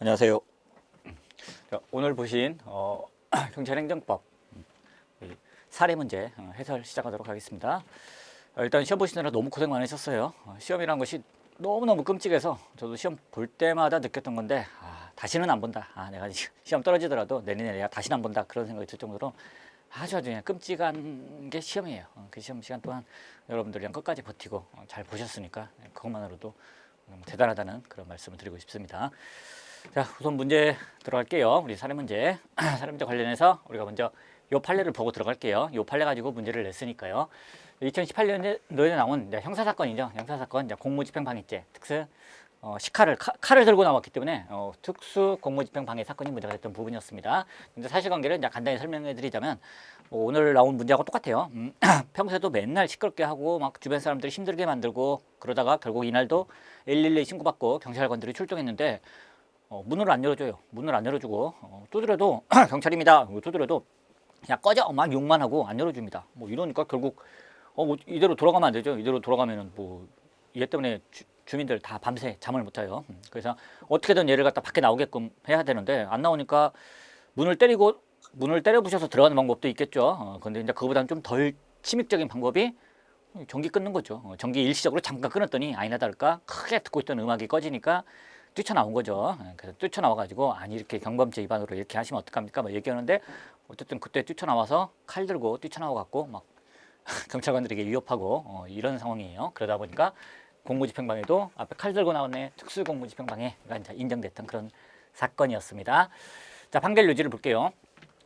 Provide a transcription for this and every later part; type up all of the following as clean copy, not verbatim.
안녕하세요. 자, 오늘 보신 경찰행정법 사례 문제 해설 시작하도록 하겠습니다. 일단 시험 보시느라 너무 고생 많으셨어요. 시험이란 것이 너무너무 끔찍해서 저도 시험 볼 때마다 느꼈던 건데 다시는 안 본다. 내가 시험 떨어지더라도 내년에 내가 다시는 안 본다. 그런 생각이 들 정도로 아주 그냥 끔찍한 게 시험이에요. 그 시험 시간 동안 여러분들이랑 끝까지 버티고 잘 보셨으니까 그것만으로도 대단하다는 그런 말씀을 드리고 싶습니다. 자, 우선 문제 들어갈게요. 우리 사례 문제. 사례 문제 관련해서 우리가 먼저 요 판례를 보고 들어갈게요. 요 판례 가지고 문제를 냈으니까요. 2018년도에 나온 형사사건이죠. 형사사건, 공무집행방해죄, 특수 칼을 들고 나왔기 때문에 특수 공무집행방해 사건이 문제가 됐던 부분이었습니다. 근데 사실관계를 간단히 설명해 드리자면 오늘 나온 문제하고 똑같아요. 평소에도 맨날 시끄럽게 하고 막 주변 사람들이 힘들게 만들고 그러다가 결국 이날도 112 신고받고 경찰관들이 출동했는데 문을 안 열어줘요. 문을 안 열어주고 두드려도 경찰입니다. 두드려도 야 꺼져 막 욕만 하고 안 열어줍니다. 뭐 이러니까 결국 뭐 이대로 돌아가면 안 되죠. 이대로 돌아가면은 뭐 얘 때문에 주민들 다 밤새 잠을 못 자요. 그래서 어떻게든 얘를 갖다 밖에 나오게끔 해야 되는데 안 나오니까 문을 때려 부셔서 들어가는 방법도 있겠죠. 근데 이제 그거보다는 좀 덜 침입적인 방법이 전기 끊는 거죠. 전기 일시적으로 잠깐 끊었더니 아니나 다를까 크게 듣고 있던 음악이 꺼지니까 뛰쳐나온 거죠. 그래서 뛰쳐나와가지고 아니 이렇게 경범죄 위반으로 이렇게 하시면 어떡합니까? 막 얘기하는데 어쨌든 그때 뛰쳐나와서 칼 들고 뛰쳐나와갖고 막 경찰관들에게 위협하고 이런 상황이에요. 그러다 보니까 공무집행방해도 앞에 칼 들고 나왔네 특수공무집행방해가 이제 인정됐던 그런 사건이었습니다. 자, 판결 요지를 볼게요.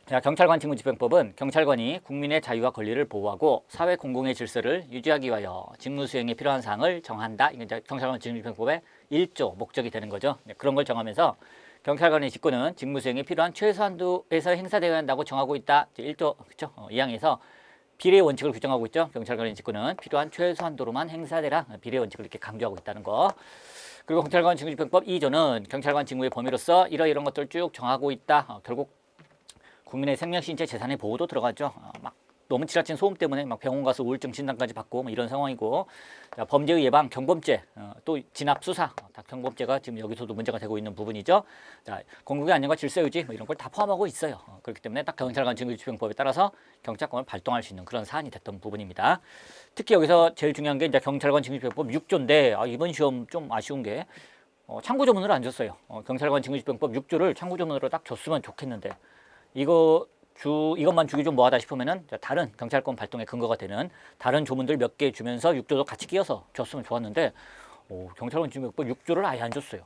자, 경찰관 직무집행법은 경찰관이 국민의 자유와 권리를 보호하고 사회 공공의 질서를 유지하기 위하여 직무 수행에 필요한 사항을 정한다. 이게 이제 경찰관 직무집행법의 1조 목적이 되는 거죠. 그런 걸 정하면서 경찰관의 직권은 직무 수행에 필요한 최소한도에서 행사되어야 한다고 정하고 있다. 1조 그렇죠? 2항에서 비례의 원칙을 규정하고 있죠. 경찰관의 직권은 필요한 최소한도로만 행사되라. 비례의 원칙을 이렇게 강조하고 있다는 거. 그리고 경찰관 직무집행법 2조는 경찰관 직무의 범위로서 이런 것들을 쭉 정하고 있다. 결국 국민의 생명, 신체, 재산의 보호도 들어가죠. 막 너무 지나친 소음 때문에 막 병원 가서 우울증 진단까지 받고 뭐 이런 상황이고, 자, 범죄의 예방, 경범죄, 또 진압 수사, 다 경범죄가 지금 여기서도 문제가 되고 있는 부분이죠. 자, 공국의 안녕과 질서 유지 뭐 이런 걸 다 포함하고 있어요. 그렇기 때문에 딱 경찰관 직무집행법에 따라서 경찰권을 발동할 수 있는 그런 사안이 됐던 부분입니다. 특히 여기서 제일 중요한 게 이제 경찰관 직무집행법 6조인데 이번 시험 좀 아쉬운 게 참고조문을 안 줬어요. 경찰관 직무집행법 6조를 참고조문으로 딱 줬으면 좋겠는데. 이것만 주기 좀 뭐하다 싶으면은 다른 경찰권 발동의 근거가 되는 다른 조문들 몇 개 주면서 6조도 같이 끼워서 줬으면 좋았는데 경찰관 직무집행법 6조를 아예 안 줬어요.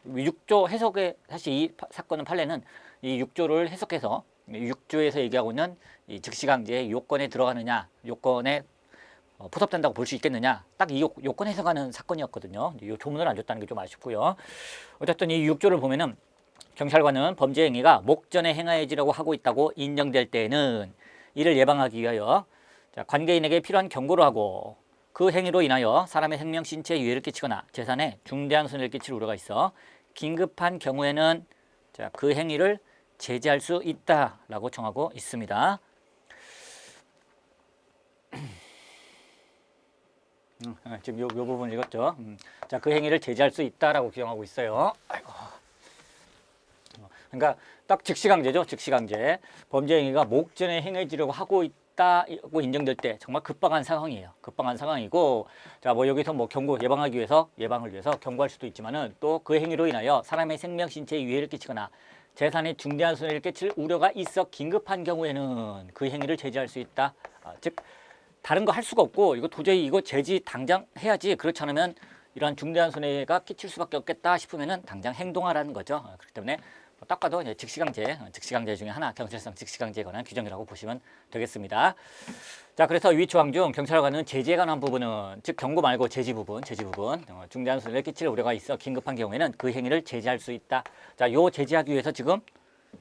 6조 해석에 사실 이 사건은 판례는 이 6조를 해석해서 6조에서 얘기하고 있는 이 즉시강제의 요건에 들어가느냐, 요건에 포섭된다고 볼 수 있겠느냐, 딱 이 요건 해석하는 사건이었거든요. 이 조문을 안 줬다는 게 좀 아쉽고요. 어쨌든 이 6조를 보면은 경찰관은 범죄 행위가 목전에 행하여지라고 하고 있다고 인정될 때에는 이를 예방하기 위하여 관계인에게 필요한 경고를 하고 그 행위로 인하여 사람의 생명, 신체에 유해를 끼치거나 재산에 중대한 손해를 끼칠 우려가 있어 긴급한 경우에는 그 행위를 제재할 수 있다라고 정하고 있습니다. 지금 요 부분 읽었죠? 자, 그 행위를 제재할 수 있다라고 규정하고 있어요. 아이고. 그러니까 딱 즉시강제죠. 즉시강제. 범죄 행위가 목전에 행해지려고 하고 있다고 인정될 때 정말 급박한 상황이에요. 급박한 상황이고, 자, 뭐 여기서 뭐 예방을 위해서 경고할 수도 있지만은 또 그 행위로 인하여 사람의 생명, 신체에 유해를 끼치거나 재산에 중대한 손해를 끼칠 우려가 있어 긴급한 경우에는 그 행위를 제재할 수 있다. 즉 다른 거 할 수가 없고 이거 도저히 이거 제지 당장 해야지. 그렇지 않으면 이러한 중대한 손해가 끼칠 수밖에 없겠다 싶으면은 당장 행동하라는 거죠. 그렇기 때문에 딱 봐도 이제 즉시강제 중에 하나, 경찰상 즉시강제에 관한 규정이라고 보시면 되겠습니다. 자, 그래서 위 조항 중 경찰관은 제재에 관한 부분은, 즉 경고 말고 제지 부분, 중대한 손해를 끼칠 우려가 있어 긴급한 경우에는 그 행위를 제재할 수 있다. 자, 요 제재하기 위해서 지금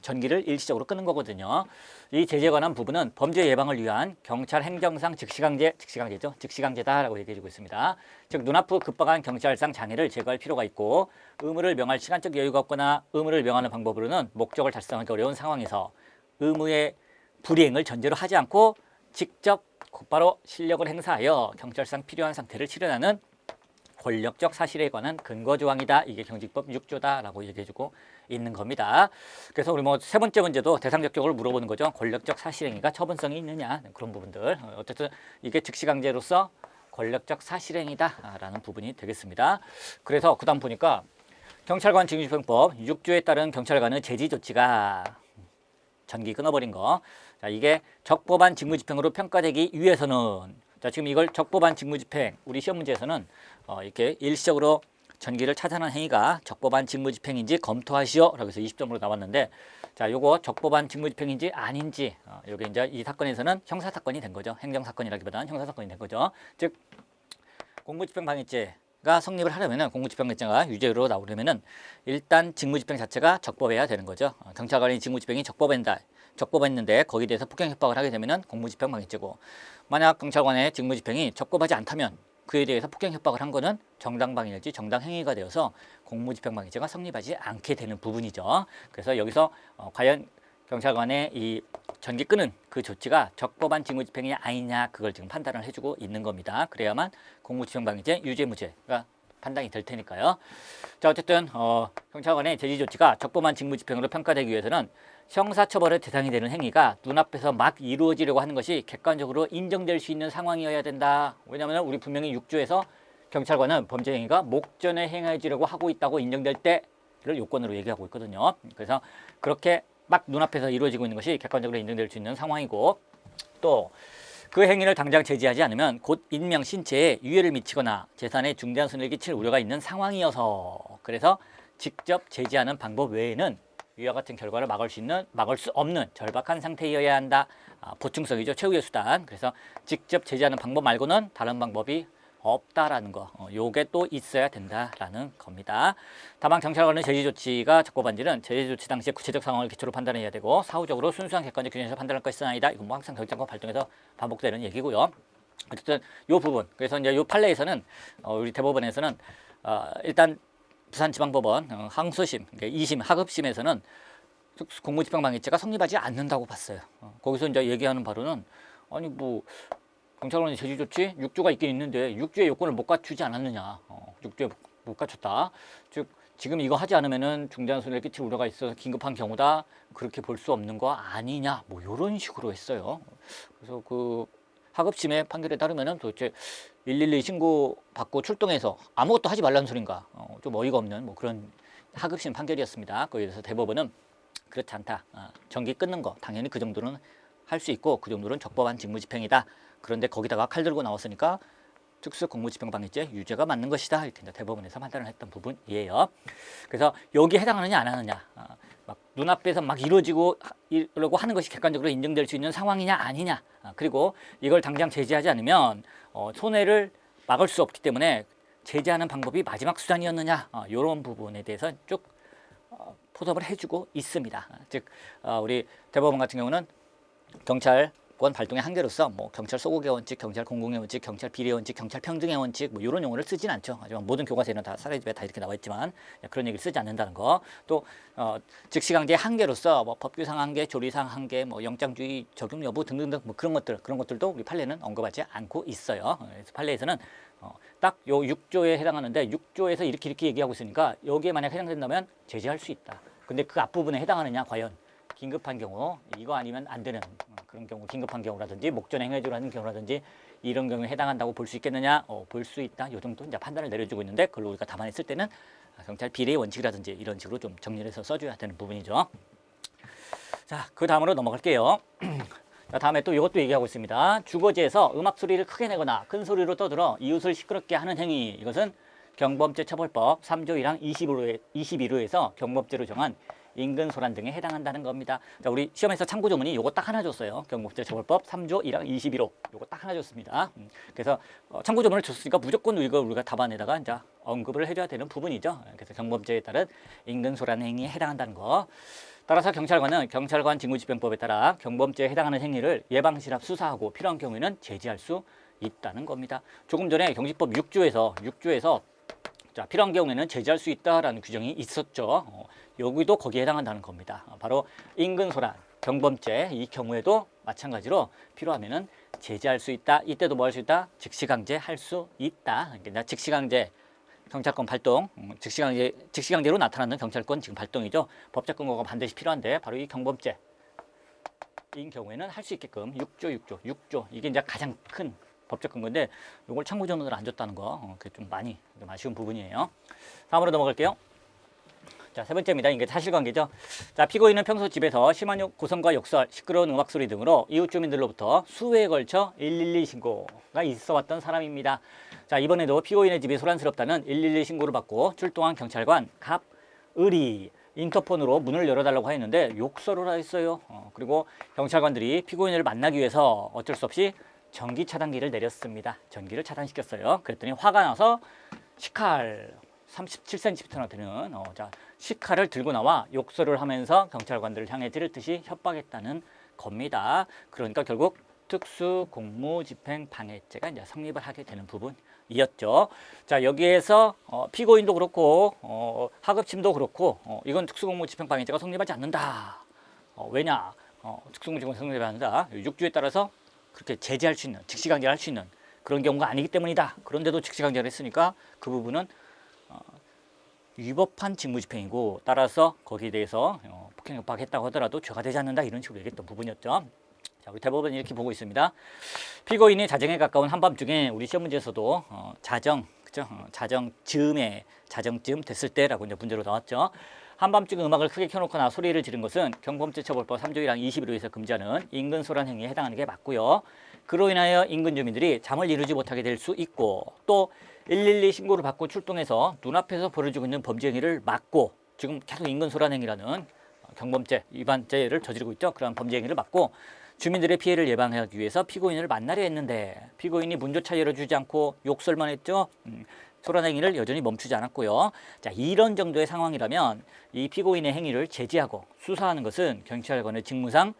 전기를 일시적으로 끄는 거거든요. 이 제재에 관한 부분은 범죄 예방을 위한 경찰 행정상 즉시강제죠. 즉시강제다라고 얘기해주고 있습니다. 즉 눈앞의 급박한 경찰상 장애를 제거할 필요가 있고 의무를 명할 시간적 여유가 없거나 의무를 명하는 방법으로는 목적을 달성하기 어려운 상황에서 의무의 불이행을 전제로 하지 않고 직접 곧바로 실력을 행사하여 경찰상 필요한 상태를 실현하는 권력적 사실에 관한 근거 조항이다. 이게 경직법 6조다라고 얘기해주고 있는 겁니다. 그래서 우리 뭐 세 번째 문제도 대상 적격을 물어보는 거죠. 권력적 사실행위가 처분성이 있느냐 그런 부분들. 어쨌든 이게 즉시강제로서 권력적 사실행위다라는 부분이 되겠습니다. 그래서 그다음 보니까 경찰관 직무집행법 6조에 따른 경찰관의 제지 조치가 전기 끊어버린 거. 자, 이게 적법한 직무집행으로 평가되기 위해서는 자, 지금 이걸 적법한 직무집행 우리 시험 문제에서는 이렇게 일시적으로 전기를 차단한 행위가 적법한 직무집행인지 검토하시오라고 해서 20점으로 나왔는데 자, 요거 적법한 직무집행인지 아닌지 요게 이제 이 사건에서는 형사사건이 된 거죠. 행정사건이라기보다는 형사사건이 된 거죠. 즉 공무집행방해죄가 성립을 하려면은 공무집행방해죄가 유죄로 나오려면은 일단 직무집행 자체가 적법해야 되는 거죠. 경찰관이 직무집행이 적법했는데 거기에 대해서 폭행 협박을 하게 되면은 공무집행방해죄고 만약 경찰관의 직무집행이 적법하지 않다면 그에 대해서 폭행 협박을 한 거는 정당방해일지 정당행위가 되어서 공무집행방해죄가 성립하지 않게 되는 부분이죠. 그래서 여기서 과연 경찰관의 이 전기 끄는 그 조치가 적법한 직무집행이 아니냐 그걸 지금 판단을 해주고 있는 겁니다. 그래야만 공무집행방해죄 유죄무죄가 판단이 될 테니까요. 자, 어쨌든 경찰관의 제지 조치가 적법한 직무집행으로 평가되기 위해서는 형사처벌의 대상이 되는 행위가 눈앞에서 막 이루어지려고 하는 것이 객관적으로 인정될 수 있는 상황이어야 된다. 왜냐하면 우리 분명히 6조에서 경찰관은 범죄 행위가 목전에 행해지려고 하고 있다고 인정될 때를 요건으로 얘기하고 있거든요. 그래서 그렇게 막 눈앞에서 이루어지고 있는 것이 객관적으로 인정될 수 있는 상황이고 또 그 행위를 당장 제지하지 않으면 곧 인명, 신체에 유해를 미치거나 재산에 중대한 손해를 끼칠 우려가 있는 상황이어서 그래서 직접 제지하는 방법 외에는 위와 같은 결과를 막을 수 없는 절박한 상태여야 한다. 보충성이죠. 최후의 수단. 그래서 직접 제지하는 방법 말고는 다른 방법이 없다라는 거. 요게 또 있어야 된다라는 겁니다. 다만 경찰관의 제지 조치가 적법한지는 제지 조치 당시의 구체적 상황을 기초로 판단해야 되고 사후적으로 순수한 객관적 기준에서 판단할 것은 아니다. 이건 뭐 항상 경찰관 발동에서 반복되는 얘기고요. 어쨌든 요 부분. 그래서 이제 요 판례에서는 우리 대법원에서는 일단 부산지방법원 항소심, 그러니까 2심 하급심에서는 공무집행방해죄가 성립하지 않는다고 봤어요. 거기서 이제 얘기하는 바로는 아니 뭐 경찰관의 제지 조치 6조가 있긴 있는데 6조의 요건을 못 갖추지 않았느냐. 6조에 못 갖췄다. 즉 지금 이거 하지 않으면은 중대한 손해를 끼칠 우려가 있어서 긴급한 경우다. 그렇게 볼 수 없는 거 아니냐. 뭐 이런 식으로 했어요. 그래서 그 하급심의 판결에 따르면은 도대체 112 신고 받고 출동해서 아무것도 하지 말라는 소린가. 좀 어이가 없는 뭐 그런 하급심 판결이었습니다. 거기에 대해서 대법원은 그렇지 않다. 전기 끊는 거 당연히 그 정도는 할 수 있고 그 정도는 적법한 직무집행이다. 그런데 거기다가 칼 들고 나왔으니까 특수 공무집행방해죄 유죄가 맞는 것이다. 이렇게 대법원에서 판단을 했던 부분이에요. 그래서 여기에 해당하느냐 안 하느냐. 막 눈앞에서 막 이러고 하는 것이 객관적으로 인정될 수 있는 상황이냐 아니냐. 그리고 이걸 당장 제지하지 않으면 손해를 막을 수 없기 때문에 제지하는 방법이 마지막 수단이었느냐. 이런 부분에 대해서 쭉 포섭을 해주고 있습니다. 즉 우리 대법원 같은 경우는 경찰권 발동의 한계로서 뭐 경찰 소극의 원칙, 경찰 공공의 원칙, 경찰 비례의 원칙, 경찰 평등의 원칙 뭐 이런 용어를 쓰진 않죠. 하지만 모든 교과서에는 다 사례집에 다 이렇게 나와 있지만 그런 얘기를 쓰지 않는다는 거. 또 즉시강제의 한계로서 뭐 법규상 한계, 조리상 한계, 뭐 영장주의 적용 여부 등등등 뭐 그런 것들도 우리 판례는 언급하지 않고 있어요. 그래서 판례에서는 딱 요 6조에 해당하는데 6조에서 이렇게 얘기하고 있으니까 여기에 만약 해당된다면 제지할 수 있다. 근데 그 앞부분에 해당하느냐 과연? 긴급한 경우 이거 아니면 안 되는 그런 경우 긴급한 경우라든지 목전에 행해지려 하는 경우라든지 이런 경우에 해당한다고 볼 수 있겠느냐 볼 수 있다 요 정도 이제 판단을 내려주고 있는데 그걸 우리가 답안했을 때는 경찰 비례의 원칙이라든지 이런 식으로 좀 정리를 해서 써줘야 되는 부분이죠. 자, 그 다음으로 넘어갈게요. 자, 다음에 또 이것도 얘기하고 있습니다. 주거지에서 음악 소리를 크게 내거나 큰 소리로 떠들어 이웃을 시끄럽게 하는 행위 이것은 경범죄 처벌법 3조 1항 21호에서 경범죄로 정한 인근 소란 등에 해당한다는 겁니다. 자, 우리 시험에서 참고 조문이 요거 딱 하나 줬어요. 경범죄 처벌법 3조 1항 21호 요거 딱 하나 줬습니다. 그래서 참고 조문을 줬으니까 무조건 이거 우리가 답안에다가 이제 언급을 해줘야 되는 부분이죠. 그래서 경범죄에 따른 인근 소란 행위에 해당한다는 거. 따라서 경찰관은 경찰관 직무집행법에 따라 경범죄에 해당하는 행위를 예방실압 수사하고 필요한 경우에는 제지할 수 있다는 겁니다. 조금 전에 경직법 6조에서 자, 필요한 경우에는 제지할 수 있다라는 규정이 있었죠. 여기도 거기에 해당한다는 겁니다. 바로 인근 소란, 경범죄 이 경우에도 마찬가지로 필요하면은 제지할 수 있다. 이때도 뭐 할 수 있다? 즉시강제 할 수 있다. 그러니까 즉시강제 경찰권 발동, 즉시강제로 나타나는 경찰권 지금 발동이죠. 법적 근거가 반드시 필요한데 바로 이 경범죄인 경우에는 할 수 있게끔 6조 이게 이제 가장 큰 법적 근거인데 이걸 참고전원을 안 줬다는 거 그게 좀 많이 좀 아쉬운 부분이에요. 다음으로 넘어갈게요. 자, 세 번째입니다. 이게 사실관계죠. 자, 피고인은 평소 집에서 심한 고성과 욕설, 시끄러운 음악 소리 등으로 이웃 주민들로부터 수회에 걸쳐 112 신고가 있어 왔던 사람입니다. 자, 이번에도 피고인의 집이 소란스럽다는 112 신고를 받고 출동한 경찰관 갑을이 인터폰으로 문을 열어달라고 했는데 욕설을 했어요. 그리고 경찰관들이 피고인을 만나기 위해서 어쩔 수 없이 전기 차단기를 내렸습니다. 전기를 차단시켰어요. 그랬더니 화가 나서 식칼 37cm나 되는 식칼을 들고 나와 욕설을 하면서 경찰관들을 향해 찌르듯이 협박했다는 겁니다. 그러니까 결국 특수공무집행방해죄가 이제 성립을 하게 되는 부분이었죠. 자, 여기에서 피고인도 그렇고 하급심도 그렇고 이건 특수공무집행방해죄가 성립하지 않는다. 왜냐? 특수공무집행 성립하지 않는다. 6조에 따라서 그렇게 제재할 수 있는, 즉시강제를 할 수 있는 그런 경우가 아니기 때문이다. 그런데도 즉시강제를 했으니까 그 부분은 위법한 직무집행이고 따라서 거기에 대해서 폭행협박했다고 하더라도 죄가 되지 않는다 이런 식으로 얘기했던 부분이었죠. 자, 우리 대법원은 이렇게 보고 있습니다. 피고인이 자정에 가까운 한밤중에 우리 시험 문제에서도 자정쯤 됐을 때라고 이제 문제로 나왔죠. 한밤중에 음악을 크게 켜놓거나 소리를 지른 것은 경범죄처벌법 3조 1항 21호에서 금지하는 인근 소란 행위에 해당하는 게 맞고요. 그로 인하여 인근 주민들이 잠을 이루지 못하게 될 수 있고 또 112 신고를 받고 출동해서 눈앞에서 벌어지고 있는 범죄 행위를 막고 지금 계속 인근 소란 행위라는 경범죄 위반죄를 저지르고 있죠. 그런 범죄 행위를 막고 주민들의 피해를 예방하기 위해서 피고인을 만나려 했는데 피고인이 문조차 열어주지 않고 욕설만 했죠. 소란 행위를 여전히 멈추지 않았고요. 자, 이런 정도의 상황이라면 이 피고인의 행위를 제지하고 수사하는 것은 경찰관의 직무상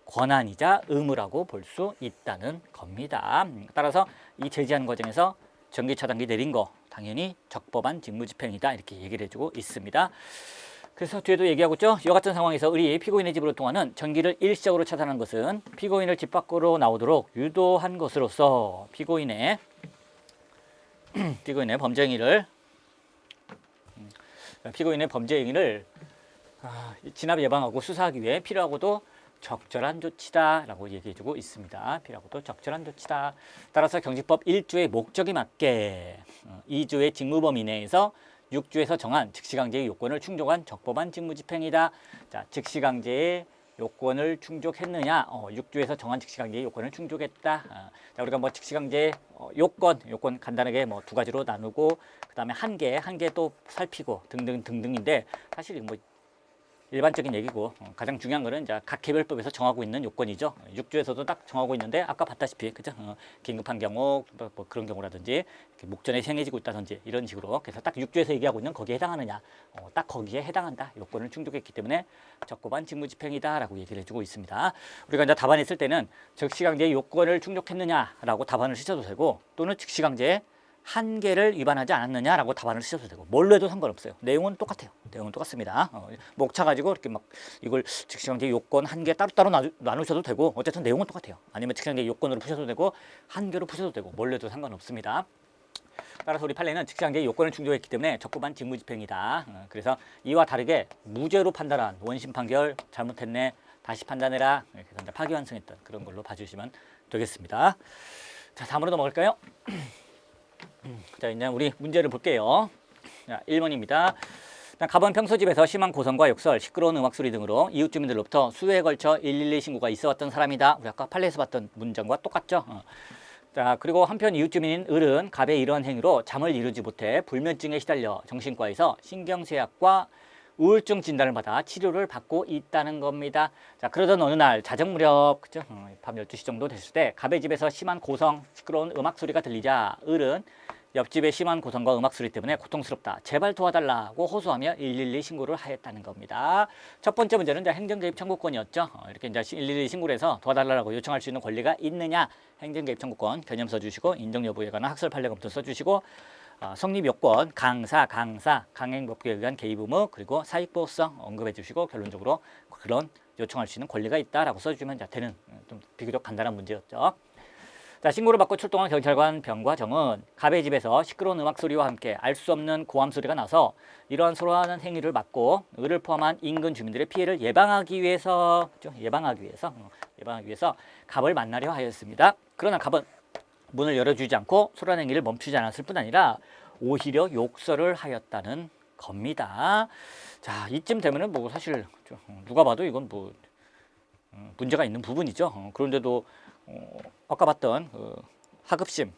권한이자 의무라고 볼 수 있다는 겁니다. 따라서 이 제지하는 과정에서 전기 차단기 내린 거 당연히 적법한 직무집행이다 이렇게 얘기를 해주고 있습니다. 그래서 뒤에도 얘기하고 있죠. 이와 같은 상황에서 을이 피고인의 집으로 통하는 전기를 일시적으로 차단한 것은 피고인을 집 밖으로 나오도록 유도한 것으로서 피고인의 범죄 행위를 진압 예방하고 수사하기 위해 필요하고도 적절한 조치다라고 얘기해주고 있습니다. 필요하고도 적절한 조치다. 따라서 경직법 1조의 목적에 맞게 2조의 직무범위 내에서 6조에서 정한 즉시강제의 요건을 충족한 적법한 직무집행이다. 자, 즉시강제의 요건을 충족했느냐? 6조에서 정한 즉시강제의 요건을 충족했다. 자, 우리가 뭐 즉시강제 요건 간단하게 뭐 두 가지로 나누고 그다음에 한 개 또 살피고 등등인데 사실 뭐 일반적인 얘기고 가장 중요한 거는 이제 각 개별법에서 정하고 있는 요건이죠. 6조에서도 딱 정하고 있는데 아까 봤다시피 그죠? 긴급한 경우 뭐 그런 경우라든지 목전에 행해지고 있다든지 이런 식으로 그래서 딱 6조에서 얘기하고 있는 거기에 해당하느냐 딱 거기에 해당한다 요건을 충족했기 때문에 적법한 직무집행이다라고 얘기를 해주고 있습니다. 우리가 이제 답안했을 때는 즉시강제 요건을 충족했느냐라고 답안을 쓰셔도 되고 또는 즉시강제 한계를 위반하지 않았느냐라고 답안을 쓰셔도 되고 뭘로 해도 상관없어요. 내용은 똑같아요. 내용은 똑같습니다. 목차 가지고 이렇게 막 이걸 즉시강제 요건 한계 따로따로 나누셔도 되고 어쨌든 내용은 똑같아요. 아니면 즉시강제 요건으로 푸셔도 되고 한계로 푸셔도 되고 뭘로 해도 상관없습니다. 따라서 우리 판례는 즉시강제 요건을 충족했기 때문에 적법한 직무집행이다. 그래서 이와 다르게 무죄로 판단한 원심 판결 잘못했네 다시 판단해라 이렇게 해서 파기환송했던 그런 걸로 봐주시면 되겠습니다. 자, 다음으로 넘어갈까요? 자, 이제 우리 문제를 볼게요. 자, 1번입니다. 갑은 평소 집에서 심한 고성과 욕설, 시끄러운 음악 소리 등으로 이웃 주민들로부터 수회에 걸쳐 112 신고가 있어 왔던 사람이다. 우리 아까 판례에서 봤던 문장과 똑같죠? 자, 그리고 한편 이웃 주민인 을은 갑의 이러한 행위로 잠을 이루지 못해 불면증에 시달려 정신과에서 신경쇠약과 우울증 진단을 받아 치료를 받고 있다는 겁니다. 자, 그러던 어느 날 자정 무렵 그죠? 밤 12시 정도 됐을 때 갑의 집에서 심한 고성, 시끄러운 음악 소리가 들리자 을은 옆집의 심한 고성과 음악 소리 때문에 고통스럽다. 제발 도와달라고 호소하며 112 신고를 하였다는 겁니다. 첫 번째 문제는 이제 행정개입 청구권이었죠. 이렇게 이제 112 신고를 해서 도와달라고 요청할 수 있는 권리가 있느냐? 행정개입 청구권 개념 써주시고 인정 여부에 관한 학설 판례 검토 써주시고 성립 요건, 강사, 강행법규에 의한 개입 의무, 그리고 사익보호성 언급해 주시고 결론적으로 그런 요청할 수 있는 권리가 있다라고 써주시면 되는 좀 비교적 간단한 문제였죠. 자, 신고를 받고 출동한 경찰관 병과 정은 갑의 집에서 시끄러운 음악 소리와 함께 알 수 없는 고함 소리가 나서 이러한 소란한 행위를 막고 을을 포함한 인근 주민들의 피해를 예방하기 위해서 갑을 만나려 하였습니다. 그러나 갑은 문을 열어주지 않고 소란 행위를 멈추지 않았을 뿐 아니라 오히려 욕설을 하였다는 겁니다. 자, 이쯤 되면은 뭐 사실 누가 봐도 이건 뭐 문제가 있는 부분이죠. 그런데도 아까 봤던 하급심,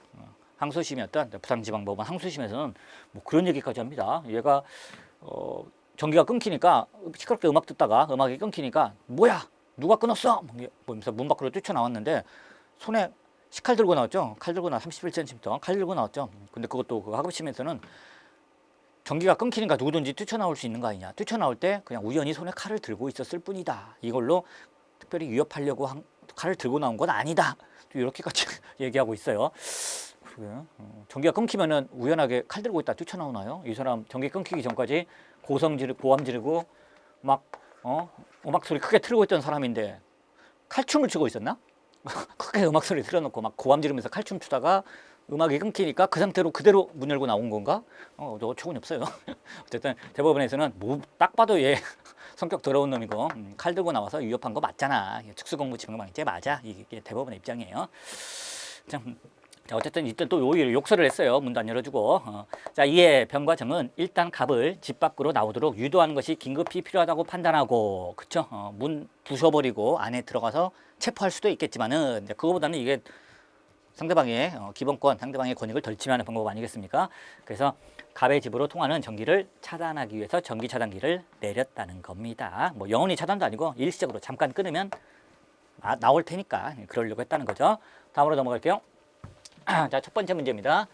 항소심이었던 부산지방법원 항소심에서는 뭐 그런 얘기까지 합니다. 얘가 전기가 끊기니까 시끄럽게 음악 듣다가 음악이 끊기니까 뭐야 누가 끊었어? 뭐면서 문 밖으로 뛰쳐나왔는데 손에 식칼 들고 나왔죠. 칼 들고 나 31cm 칼 들고 나왔죠. 근데 그것도 그 하급심에서는 전기가 끊기니까 누구든지 뛰쳐나올 수 있는 거 아니냐. 뛰쳐나올 때 그냥 우연히 손에 칼을 들고 있었을 뿐이다. 이걸로 특별히 위협하려고 칼을 들고 나온 건 아니다. 이렇게까지 얘기하고 있어요. 전기가 끊기면은 우연하게 칼 들고 있다 뛰쳐나오나요? 이 사람 전기 끊기기 전까지 고함 지르고 막 음악 소리 크게 틀고 있던 사람인데 칼춤을 추고 있었나? 크게 음악 소리 틀어놓고 막 고함 지르면서 칼춤 추다가 음악이 끊기니까 그 상태로 그대로 문 열고 나온 건가? 어처구니 없어요. 어쨌든 대법원에서는 뭐 딱 봐도 얘 성격 더러운 놈이고 칼 들고 나와서 위협한 거 맞잖아. 특수공무집행방해죄 맞아. 이게 대법원의 입장이에요. 자, 어쨌든 이때 또 오히려 욕설을 했어요. 문도 안 열어주고. 자, 이에 병과 정은 일단 갑을 집 밖으로 나오도록 유도하는 것이 긴급히 필요하다고 판단하고, 그쵸? 문 부셔버리고 안에 들어가서 체포할 수도 있겠지만은 그거보다는 이게 상대방의 기본권, 상대방의 권익을 덜 침해하는 방법 아니겠습니까? 그래서 갑의 집으로 통하는 전기를 차단하기 위해서 전기 차단기를 내렸다는 겁니다. 뭐 영원히 차단도 아니고 일시적으로 잠깐 끊으면 나올 테니까 그러려고 했다는 거죠. 다음으로 넘어갈게요. 자, 첫 번째 문제입니다.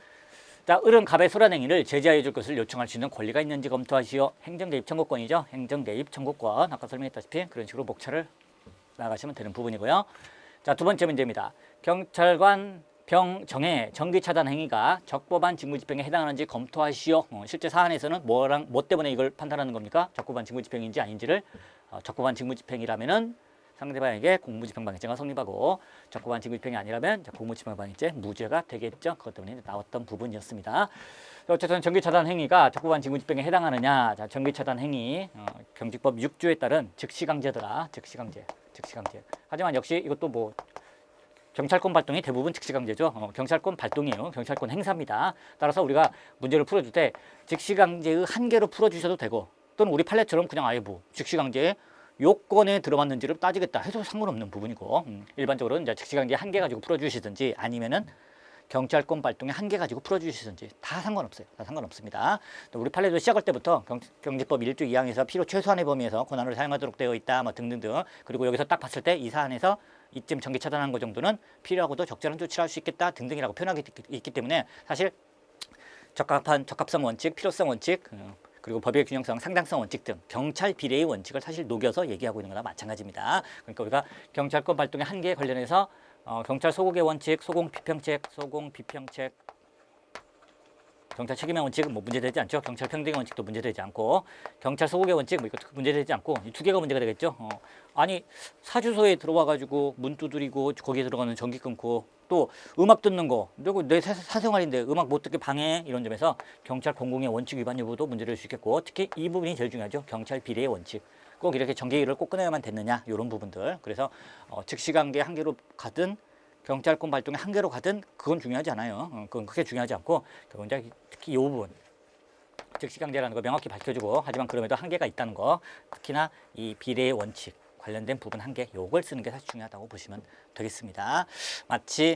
자, 을은 갑의 소란 행위를 제지하여 줄 것을 요청할 수 있는 권리가 있는지 검토하시오. 행정대입 청구권이죠. 행정대입 청구권. 아까 설명했다시피 그런 식으로 목차를 나가시면 되는 부분이고요. 자, 두 번째 문제입니다. 경찰관 병정의 전기 차단 행위가 적법한 직무집행에 해당하는지 검토하시오. 실제 사안에서는 뭐 때문에 이걸 판단하는 겁니까? 적법한 직무집행인지 아닌지를 적법한 직무집행이라면은 상대방에게 공무집행방해죄가 성립하고 적법한 직무집행이 아니라면 공무집행방해죄 무죄가 되겠죠. 그것 때문에 나왔던 부분이었습니다. 어쨌든 전기차단 행위가 적법한 직무집행에 해당하느냐. 자, 전기차단 행위 경직법 6조에 따른 즉시강제더라. 즉시강제. 하지만 역시 이것도 뭐 경찰권 발동이 대부분 즉시강제죠. 경찰권 발동이에요. 경찰권 행사입니다. 따라서 우리가 문제를 풀어줄 때 즉시강제의 한계로 풀어주셔도 되고 또는 우리 판례처럼 그냥 아예 뭐 즉시강제의 요건에 들어맞는지를 따지겠다 해도 상관없는 부분이고 일반적으로 이제 즉시강제 한계 가지고 풀어주시든지 아니면은 경찰권 발동의 한계 가지고 풀어주시든지 다 상관없어요. 다 상관없습니다. 우리 판례도 시작할 때부터 경제법 1조 2항에서 필요 최소한의 범위에서 권한을 사용하도록 되어 있다 뭐 등등등. 그리고 여기서 딱 봤을 때 이 사안에서 이쯤 전기 차단한 것 정도는 필요하고도 적절한 조치를 할 수 있겠다 등등이라고 표현하기 있기 때문에 사실 적합성 원칙, 필요성 원칙 그리고 법의 균형성, 상당성 원칙 등 경찰 비례의 원칙을 사실 녹여서 얘기하고 있는 거나 마찬가지입니다. 그러니까 우리가 경찰권 발동의 한계에 관련해서 경찰 소극의 원칙, 소공 비평책, 경찰 책임의 원칙은 뭐 문제되지 않죠. 경찰 평등의 원칙도 문제되지 않고 경찰 소극의 원칙 뭐 이것도 문제되지 않고 이 두 개가 문제가 되겠죠. 아니 사주소에 들어와 가지고 문 두드리고 거기에 들어가는 전기 끊고 또 음악 듣는 거 그리고 내 사생활인데 음악 못 듣게 방해 이런 점에서 경찰 공공의 원칙 위반 여부도 문제될 수 있겠고 특히 이 부분이 제일 중요하죠. 경찰 비례의 원칙. 꼭 이렇게 전기를 꼭 끊어야만 됐느냐 이런 부분들. 그래서 즉시강제 한계로 가든 경찰권 발동의 한계로 가든 그건 중요하지 않아요. 그건 크게 중요하지 않고 특히 이 부분 즉시강제라는 거 명확히 밝혀주고 하지만 그럼에도 한계가 있다는 거 특히나 이 비례의 원칙 관련된 부분 한계 요걸 쓰는 게 사실 중요하다고 보시면 되겠습니다. 마치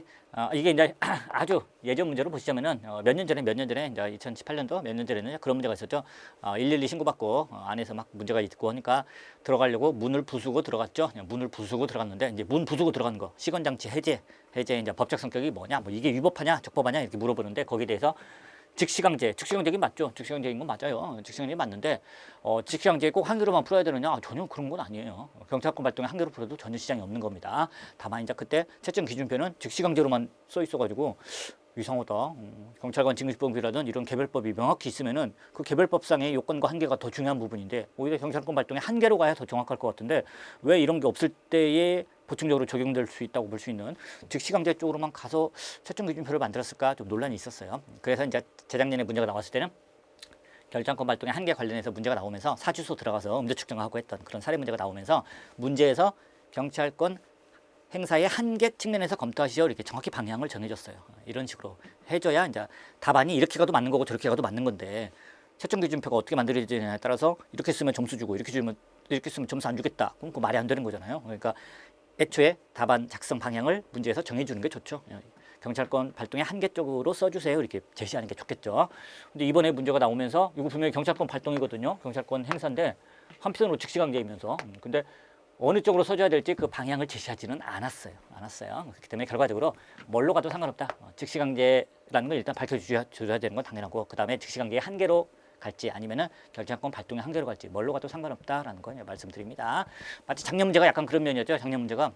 이게 이제 아주 예전 문제로 보시자면은 몇 년 전에 이제 2018년도 몇 년 전에는 그런 문제가 있었죠. 112 신고받고 안에서 막 문제가 있고 하니까 들어가려고 문을 부수고 들어갔죠. 문을 부수고 들어갔는데 이제 문 부수고 들어가는 거 시건장치 해제 이제 법적 성격이 뭐냐, 뭐 이게 위법하냐, 적법하냐 이렇게 물어보는데 거기에 대해서 즉시강제긴 맞죠. 즉시강제인 건 맞아요. 즉시강제 맞는데 즉시강제 꼭 한계로만 풀어야 되느냐? 전혀 그런 건 아니에요. 경찰권 발동에 한계로 풀어도 전혀 시장이 없는 겁니다. 다만 이제 그때 채점 기준표는 즉시강제로만 써 있어가지고 이상하다. 경찰관 직무집행법이라든 이런 개별법이 명확히 있으면은 그 개별법상의 요건과 한계가 더 중요한 부분인데 오히려 경찰권 발동의 한계로 가야 더 정확할 것 같은데 왜 이런 게 없을 때에 보충적으로 적용될 수 있다고 볼 수 있는 즉시강제 쪽으로만 가서 채점기준표를 만들었을까 좀 논란이 있었어요. 그래서 이제 재작년에 문제가 나왔을 때는 결정권 발동의 한계 관련해서 문제가 나오면서 사주소 들어가서 음주 측정하고 했던 그런 사례 문제가 나오면서 문제에서 경찰권 행사의 한계 측면에서 검토하시오 이렇게 정확히 방향을 정해줬어요. 이런 식으로 해줘야 이제 답안이 이렇게 가도 맞는 거고 저렇게 가도 맞는 건데 채점 기준표가 어떻게 만들어지느냐에 따라서 이렇게 쓰면 점수 주고 이렇게 쓰면 점수 안 주겠다. 그럼 그 말이 안 되는 거잖아요. 그러니까 애초에 답안 작성 방향을 문제에서 정해주는 게 좋죠. 경찰권 발동의 한계 쪽으로 써주세요. 이렇게 제시하는 게 좋겠죠. 근데 이번에 문제가 나오면서 이거 분명히 경찰권 발동이거든요. 경찰권 행사인데 한편으로 즉시강제이면서 근데 어느 쪽으로 써줘야 될지 그 방향을 제시하지는 않았어요. 그렇기 때문에 결과적으로 뭘로 가도 상관없다. 즉시강제라는 걸 일단 밝혀줘야 되는 건 당연하고 그 다음에 즉시강제의 한계로 갈지 아니면은 결정권 발동의 한계로 갈지 뭘로 가도 상관없다라는 거 말씀드립니다. 마치 작년 문제가 약간 그런 면이었죠. 작년 문제가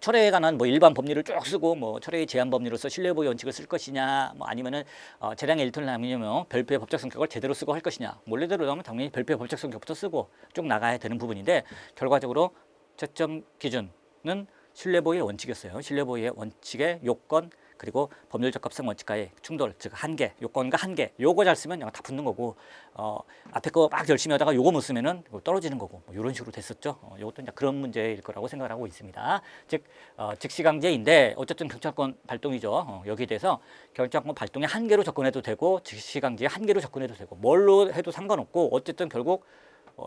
철회에 관한 뭐 일반 법률을 쭉 쓰고 뭐 철회의 제한 법률로서 신뢰보호 원칙을 쓸 것이냐 뭐 아니면은 재량의 일터를 남기려면 별표의 법적 성격을 제대로 쓰고 할 것이냐 원래대로 나오면 당연히 별표의 법적 성격부터 쓰고 쭉 나가야 되는 부분인데 결과적으로 채점 기준은 신뢰보호의 원칙이었어요. 신뢰보호의 원칙의 요건 그리고 법률 적합성 원칙과의 충돌, 즉 한계, 요건과 한계, 요거 잘 쓰면 다 붙는 거고 앞에 거 막 열심히 하다가 요거 못 쓰면은 떨어지는 거고 뭐 이런 식으로 됐었죠. 요것도 이제 그런 문제일 거라고 생각을 하고 있습니다. 즉 즉시강제인데 어쨌든 경찰권 발동이죠. 여기에 대해서 경찰권 발동의 한계로 접근해도 되고 즉시강제의 한계로 접근해도 되고 뭘로 해도 상관없고 어쨌든 결국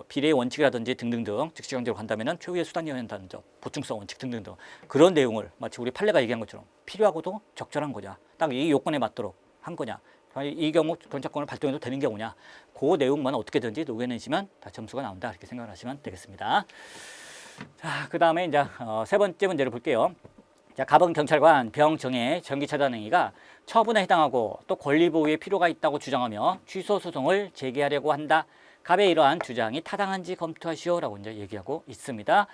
비례의 원칙이라든지 등등등 즉시강제로 간다면은 최후의 수단이어야한다는 점, 보충성 원칙 등등등 그런 내용을 마치 우리 판례가 얘기한 것처럼 필요하고도 적절한 거냐, 딱 이 요건에 맞도록 한 거냐, 이 경우 경찰권을 발동해도 되는 경우냐, 그 내용만 어떻게든지 녹여내시면 다 점수가 나온다 이렇게 생각을 하시면 되겠습니다. 자, 그 다음에 이제 세 번째 문제를 볼게요. 자, 가번 경찰관 병정의 전기차단 행위가 처분에 해당하고 또 권리보호에 필요가 있다고 주장하며 취소 소송을 제기하려고 한다. 갑의 이러한 주장이 타당한지 검토하시오라고 이제 얘기하고 있습니다.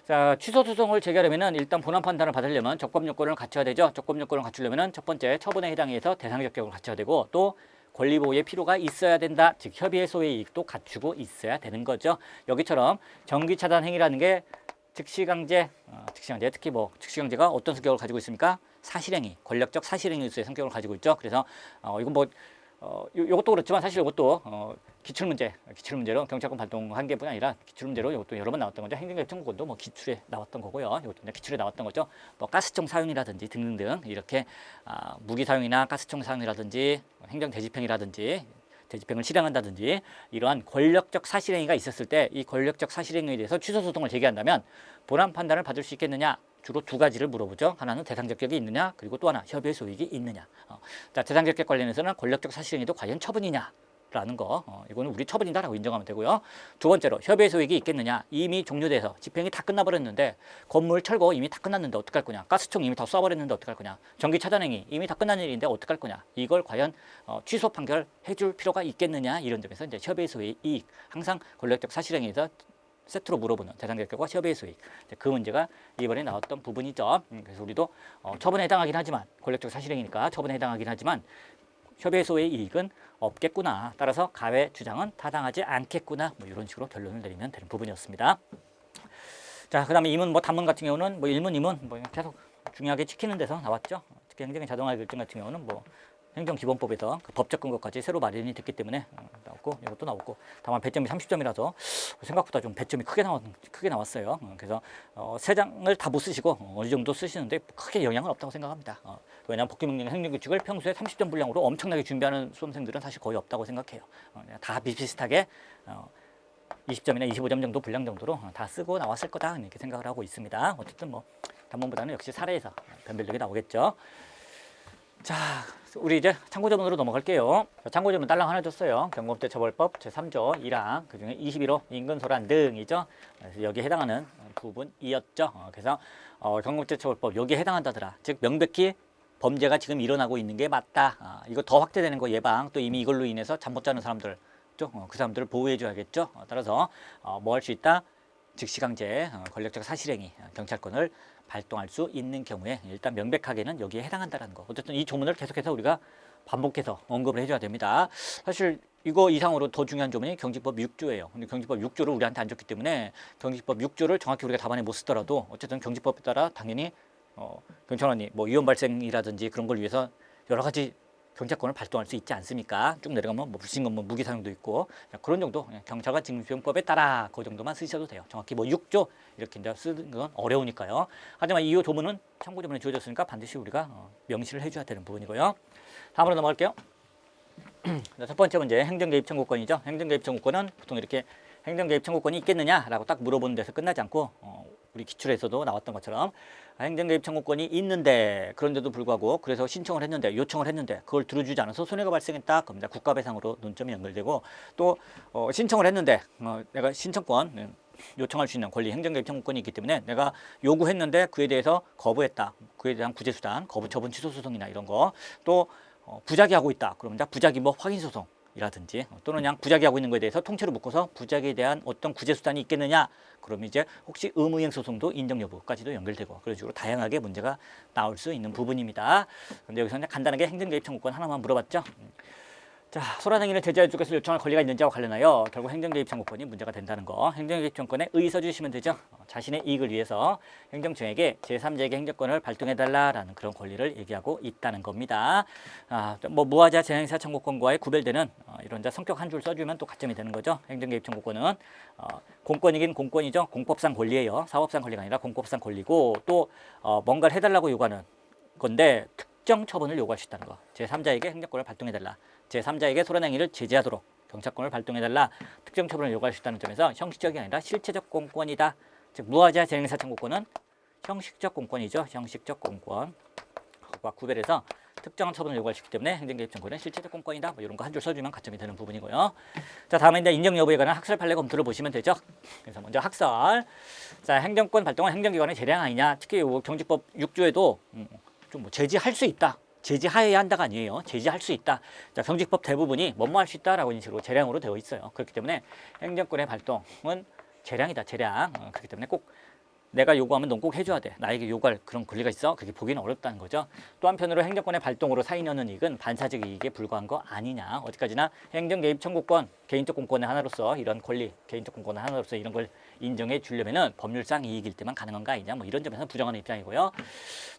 자, 취소 소송을 제기하려면 일단 본안 판단을 받으려면 적법 요건을 갖춰야 되죠. 적법 요건을 갖추려면 첫 번째 처분에 해당해서 대상적 격을 갖춰야 되고 또 권리 보호의 필요가 있어야 된다. 즉 협의의 소의 이익도 갖추고 있어야 되는 거죠. 여기처럼 전기 차단 행위라는 게 즉시강제, 즉시강제 특히 뭐 즉시강제가 어떤 성격을 가지고 있습니까? 사실행위, 권력적 사실행위의 성격을 가지고 있죠. 그래서 이건 뭐 이것도 그렇지만 사실 이것도 기출문제로 경찰권 발동한 게뿐 아니라 기출문제로 이것도 여러 번 나왔던 거죠. 행정결정권도 뭐 기출에 나왔던 거고요. 이것도 기출에 나왔던 거죠. 뭐 가스총 사용이라든지 등등등 이렇게 무기 사용이나 가스총 사용이라든지 행정 대집행이라든지 대집행을 실행한다든지 이러한 권력적 사실행위가 있었을 때 이 권력적 사실행위에 대해서 취소 소송을 제기한다면 본안 판단을 받을 수 있겠느냐? 주로 두 가지를 물어보죠. 하나는 대상적 격이 있느냐, 그리고 또 하나 협의의 소익이 있느냐. 자, 대상적 격 관련해서는 권력적 사실행위도 과연 처분이냐라는 거, 이거는 우리 처분이다라고 인정하면 되고요. 두 번째로 협의의 소익이 있겠느냐. 이미 종료돼서 집행이 다 끝나버렸는데 건물 철거 이미 다 끝났는데 어떡할 거냐. 가스총 이미 다 쏴버렸는데 어떡할 거냐. 전기 차단행위 이미 다 끝난 일인데 어떡할 거냐. 이걸 과연 취소 판결 해줄 필요가 있겠느냐. 이런 점에서 이제 협의의 소익, 이익, 항상 권력적 사실행위에서 세트로 물어보는 대상적 격과 협의의 소익, 그 문제가 이번에 나왔던 부분이죠. 그래서 우리도 처분에 해당하긴 하지만 권력적 사실행위니까 처분에 해당하긴 하지만 협의의 소의 이익은 없겠구나. 따라서 가의 주장은 타당하지 않겠구나. 뭐 이런 식으로 결론을 내리면 되는 부분이었습니다. 자, 그다음에 이문 뭐 단문 같은 경우는 뭐 1문, 2문 뭐 계속 중요하게 지키는 데서 나왔죠. 특히 행정의 자동화 결정 같은 경우는 뭐 행정기본법에서 그 법적 근거까지 새로 마련이 됐기 때문에 나왔고 이것도 나왔고 다만 배점이 30점이라서 생각보다 좀 배점이 크게 나왔어요. 그래서 세 장을 다 못 쓰시고 어느 정도 쓰시는데 크게 영향은 없다고 생각합니다. 왜냐하면 복귀명령 행정규칙을 평소에 30점 분량으로 엄청나게 준비하는 수험생들은 사실 거의 없다고 생각해요. 다 비슷비슷하게 20점이나 25점 정도 분량 정도로 다 쓰고 나왔을 거다 이렇게 생각을 하고 있습니다. 어쨌든 뭐 단문보다는 역시 사례에서 변별력이 나오겠죠. 자, 우리 이제 참고조문으로 넘어갈게요. 참고조문 딸랑 하나 줬어요. 경범죄처벌법 제3조 1항 그중에 21호 인근소란 등이죠. 그래서 여기에 해당하는 부분이었죠. 그래서 경범죄처벌법 여기에 해당한다더라. 즉 명백히 범죄가 지금 일어나고 있는 게 맞다. 이거 더 확대되는 거 예방, 또 이미 이걸로 인해서 잠 못 자는 사람들, 그 사람들을 보호해 줘야겠죠. 따라서 뭐 할 수 있다? 즉시강제, 권력적 사실행위, 경찰권을 발동할 수 있는 경우에 일단 명백하게는 여기에 해당한다는 거. 어쨌든 이 조문을 계속해서 우리가 반복해서 언급을 해줘야 됩니다. 사실 이거 이상으로 더 중요한 점은 경직법 6조예요. 근데 경직법 6조를 우리한테 안 줬기 때문에 경직법 6조를 정확히 우리가 답안에 못 쓰더라도 어쨌든 경직법에 따라 당연히 경찰관이 뭐 위험 발생이라든지 그런 걸 위해서 여러 가지 경찰권을 발동할 수 있지 않습니까? 쭉 내려가면 뭐 불신검문 무기 사용도 있고 그런 정도 경찰관 직무수행법에 따라 그 정도만 쓰셔도 돼요. 정확히 뭐 6조 이렇게 이제 쓰는 건 어려우니까요. 하지만 이 조문은 참고조문에 주어졌으니까 반드시 우리가 명시를 해줘야 되는 부분이고요. 다음으로 넘어갈게요. 첫 번째 문제 행정개입 청구권이죠. 행정개입 청구권은 보통 이렇게 행정개입 청구권이 있겠느냐라고 딱 물어보는 데서 끝나지 않고 우리 기출에서도 나왔던 것처럼 행정개입 청구권이 있는데 그런데도 불구하고 그래서 신청을 했는데 요청을 했는데 그걸 들어주지 않아서 손해가 발생했다. 그럼 국가배상으로 논점이 연결되고 또 신청을 했는데 내가 신청권 요청할 수 있는 권리 행정개입 청구권이 있기 때문에 내가 요구했는데 그에 대해서 거부했다. 그에 대한 구제수단, 거부처분 취소소송이나 이런 거 또 부작위하고 있다. 그러면 부작위 확인소송이라든지 또는 그냥 부작위하고 있는 거에 대해서 통째로 묶어서 부작위에 대한 어떤 구제수단이 있겠느냐. 그러면 이제 혹시 의무이행 소송도 인정 여부까지도 연결되고 그런 식으로 다양하게 문제가 나올 수 있는 부분입니다. 그런데 여기서 그냥 간단하게 행정개입 청구권 하나만 물어봤죠. 자, 소란행위를 제재할 쪽에서 요청할 권리가 있는지와 관련하여 결국 행정개입 청구권이 문제가 된다는 거. 행정개입 청구권에 의의 써주시면 되죠. 자신의 이익을 위해서 행정청에게 제3자에게 행정권을 발동해달라라는 그런 권리를 얘기하고 있다는 겁니다. 뭐 무하자 재행사 청구권과의 구별되는 이런 성격 한 줄 써주면 또 가점이 되는 거죠. 행정개입 청구권은 공권이긴 공권이죠. 공법상 권리예요. 사법상 권리가 아니라 공법상 권리고 또 뭔가를 해달라고 요구하는 건데 특정 처분을 요구할 수 있다는 거. 제3자에게 행정권을 발동해달라. 제3자에게 소란행위를 제재하도록 경찰권을 발동해달라. 특정 처분을 요구할 수 있다는 점에서 형식적이 아니라 실체적 공권이다. 즉 무하자 재행사 청구권은 형식적 공권이죠. 형식적 공권과 구별해서 특정한 처분을 요구할 수 있기 때문에 행정개입 청구는 실체적 공권이다. 뭐 이런 거 한 줄 써주면 가점이 되는 부분이고요. 자, 다음에 이제 인정 여부에 관한 학설 판례 검토를 보시면 되죠. 그래서 먼저 학설. 자, 행정권 발동은 행정기관의 재량 아니냐. 특히 경직법 6조에도 좀 뭐 제지할 수 있다. 제지하여야 한다가 아니에요. 제지할 수 있다. 자, 경직법 대부분이 뭐뭐 할 수 있다라고 이런 식으로 재량으로 되어 있어요. 그렇기 때문에 행정권의 발동은 재량이다. 재량. 그렇기 때문에 꼭 내가 요구하면 넌 꼭 해줘야 돼. 나에게 요구할 그런 권리가 있어. 그게 보기는 어렵다는 거죠. 또 한편으로 행정권의 발동으로 사인하는 이익은 반사적 이익에 불과한 거 아니냐. 어디까지나 행정개입 청구권, 개인적 공권의 하나로서 이런 권리, 개인적 공권의 하나로서 이런 걸 인정해 주려면은 법률상 이익일 때만 가능한 거 아니냐. 뭐 이런 점에서 부정하는 입장이고요.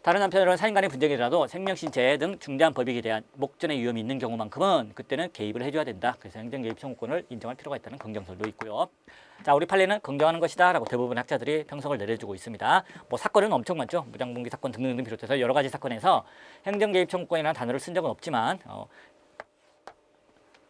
다른 한편으로는 사인 간의 분쟁이라도 생명, 신체 등 중대한 법익에 대한 목전의 위험이 있는 경우만큼은 그때는 개입을 해줘야 된다. 그래서 행정개입 청구권을 인정할 필요가 있다는 긍정설도 있고요. 자, 우리 판례는 긍정하는 것이다 라고 대부분 학자들이 평성을 내려주고 있습니다. 뭐 사건은 엄청 많죠. 무장봉기 사건 등등 비롯해서 여러 가지 사건에서 행정개입 청구권이라는 단어를 쓴 적은 없지만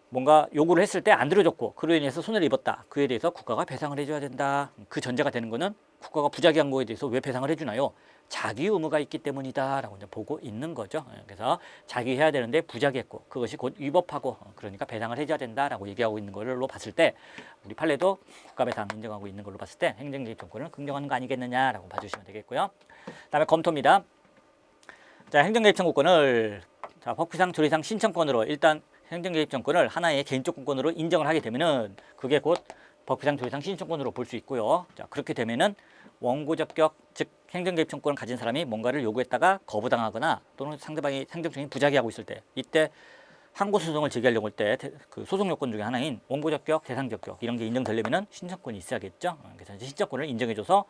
뭔가 요구를 했을 때 안 들어줬고 그로 인해서 손해를 입었다. 그에 대해서 국가가 배상을 해줘야 된다. 그 전제가 되는 거는 국가가 부작위한 거에 대해서 왜 배상을 해주나요? 자기 의무가 있기 때문이다 라고 이제 보고 있는 거죠. 그래서 자기 해야 되는데 부작위했고 그것이 곧 위법하고 그러니까 배상을 해줘야 된다라고 얘기하고 있는 걸로 봤을 때 우리 판례도 국가배상 인정하고 있는 걸로 봤을 때 행정개입 청구권을 긍정하는 거 아니겠느냐라고 봐주시면 되겠고요. 다음에 검토입니다. 자, 행정개입 청구권을 자, 법규상 조례상 신청권으로 일단 행정개입 청구권을 하나의 개인적 공권으로 인정을 하게 되면은 그게 곧 법규상 조례상 신청권으로 볼 수 있고요. 자, 그렇게 되면은 원고적격 즉 행정개입 청구권을 가진 사람이 뭔가를 요구했다가 거부당하거나 또는 상대방이 행정청이 부작위하고 있을 때 이때 항고 소송을 제기하려고 할 때 그 소송 요건 중에 하나인 원고적격, 대상적격 이런 게 인정되려면은 신청권이 있어야겠죠. 그래서 신청권을 인정해줘서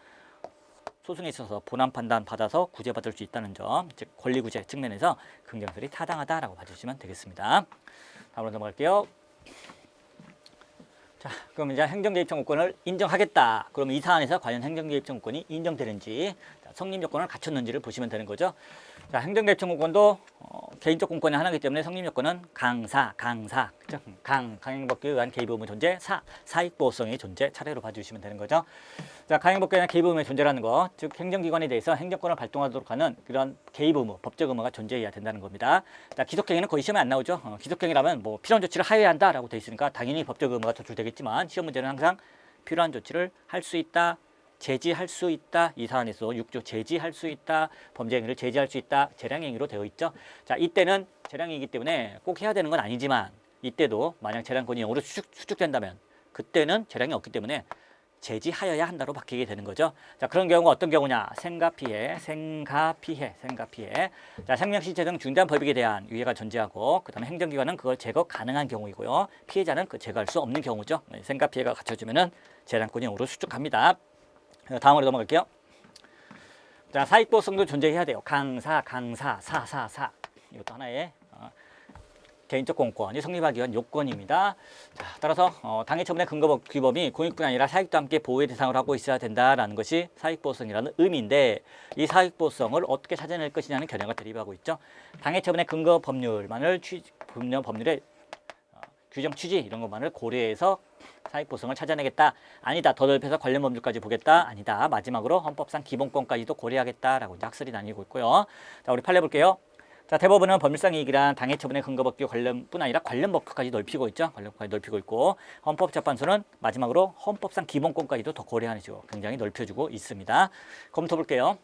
소송에 있어서 본안 판단 받아서 구제받을 수 있다는 점, 즉 권리구제 측면에서 긍정설이 타당하다라고 봐주시면 되겠습니다. 다음으로 넘어갈게요. 자, 그럼 이제 행정개입 청구권을 인정하겠다. 그럼 이 사안에서 과연 행정개입 청구권이 인정되는지, 성립 요건을 갖췄는지를 보시면 되는 거죠. 자, 행정개입 청구권도 개인적 공권의 하나이기 때문에 성립 요건은 강사, 그렇죠? 강행법규에 의한 개입 의무 존재, 사익보호성의 존재 차례로 봐주시면 되는 거죠. 자, 강행법규에 의한 개입 의무의 존재라는 거, 즉 행정기관에 대해서 행정권을 발동하도록 하는 그런 개입 의무, 법적 의무가 존재해야 된다는 겁니다. 자, 기속행위는 거의 시험에 안 나오죠. 기속행위라면 뭐 필요한 조치를 하여야 한다라고 돼 있으니까 당연히 법적 의무가 도출되겠지만 시험 문제는 항상 필요한 조치를 할 수 있다. 제지할 수 있다. 이 사안에서 6조 제지할 수 있다. 범죄 행위를 제지할 수 있다. 재량행위로 되어 있죠. 자, 이때는 재량이기 때문에 꼭 해야 되는 건 아니지만 이때도 만약 재량권이 영으로 수축된다면 그때는 재량이 없기 때문에 제지하여야 한다로 바뀌게 되는 거죠. 자, 그런 경우가 어떤 경우냐? 생가피해. 자, 생명신체 등 중대한 법익에 대한 유해가 존재하고 그다음에 행정기관은 그걸 제거 가능한 경우이고요. 피해자는 그 제거할 수 없는 경우죠. 생가피해가 갖춰지면은 재량권이 영으로 수축합니다. 다음으로 넘어갈게요. 자, 사익보호성도 존재해야 돼요. 강사, 사사사. 이것도 하나의 개인적 공권이 성립하기 위한 요건입니다. 자, 따라서 당해 처분의 근거 규범이 공익뿐 아니라 사익도 함께 보호의 대상으로 하고 있어야 된다라는 것이 사익보호성이라는 의미인데 이 사익보호성을 어떻게 찾아낼 것이냐는 견해가 대립하고 있죠. 당해 처분의 근거 법률만을 법률의 규정 취지 이런 것만을 고려해서 사익보호성을 찾아내겠다. 아니다. 더 넓혀서 관련 법률까지 보겠다. 아니다. 마지막으로 헌법상 기본권까지도 고려하겠다라고 이제 학설이 나뉘고 있고요. 자, 우리 판례 볼게요. 자, 대법원은 법률상 이익이란 당해 처분의 근거법규 관련뿐 아니라 관련 법규까지 넓히고 있죠. 관련법까지 넓히고 있고 헌법재판소는 마지막으로 헌법상 기본권까지도 더 고려하는 식으로 굉장히 넓혀주고 있습니다. 검토 볼게요.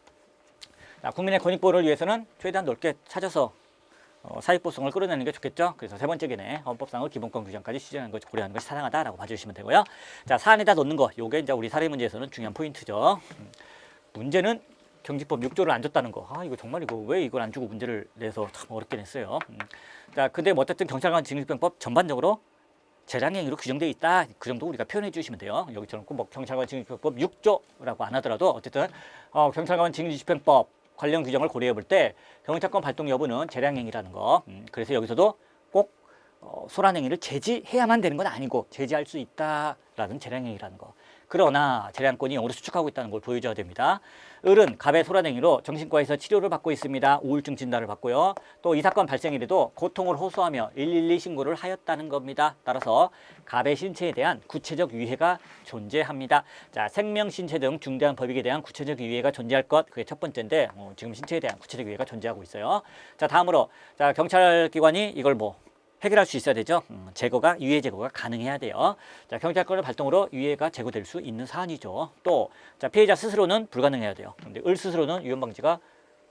자, 국민의 권익보호를 위해서는 최대한 넓게 찾아서 사익보호성을 끌어내는 게 좋겠죠. 그래서 세 번째 개념 헌법상의 기본권 규정까지 시정하는 것을 고려하는 것이 타당하다라고 봐주시면 되고요. 자, 사안에다 놓는 거, 요게 이제 우리 사례 문제에서는 중요한 포인트죠. 문제는 경직법 6조를 안 줬다는 거. 이거 정말 이거 왜 이걸 안 주고 문제를 내서 참 어렵게 냈어요. 자, 근데 뭐 어쨌든 경찰관 징역집행법 전반적으로 재량행위로 규정되어 있다. 그 정도 우리가 표현해 주시면 돼요. 여기처럼 꼭 뭐 경찰관 징역집행법 6조라고 안 하더라도 어쨌든 경찰관 징역집행법 관련 규정을 고려해 볼 때 경찰권 발동 여부는 재량행위라는 거. 그래서 여기서도 꼭 소란행위를 제지해야만 되는 건 아니고 제지할 수 있다라는 재량행위라는 거. 그러나 재량권이 영으로 수축하고 있다는 걸 보여줘야 됩니다. 을은 갑의 소란행위로 정신과에서 치료를 받고 있습니다. 우울증 진단을 받고요. 또 이 사건 발생일에도 고통을 호소하며 112 신고를 하였다는 겁니다. 따라서 갑의 신체에 대한 구체적 유해가 존재합니다. 자, 생명, 신체 등 중대한 법익에 대한 구체적 유해가 존재할 것, 그게 첫 번째인데 지금 신체에 대한 구체적 유해가 존재하고 있어요. 자, 다음으로 자, 경찰기관이 이걸 뭐 해결할 수 있어야 되죠. 유해 제거가 가능해야 돼요. 자, 경찰권의 발동으로 유해가 제거될 수 있는 사안이죠. 또 자, 피해자 스스로는 불가능해야 돼요. 근데 을 스스로는 위험 방지가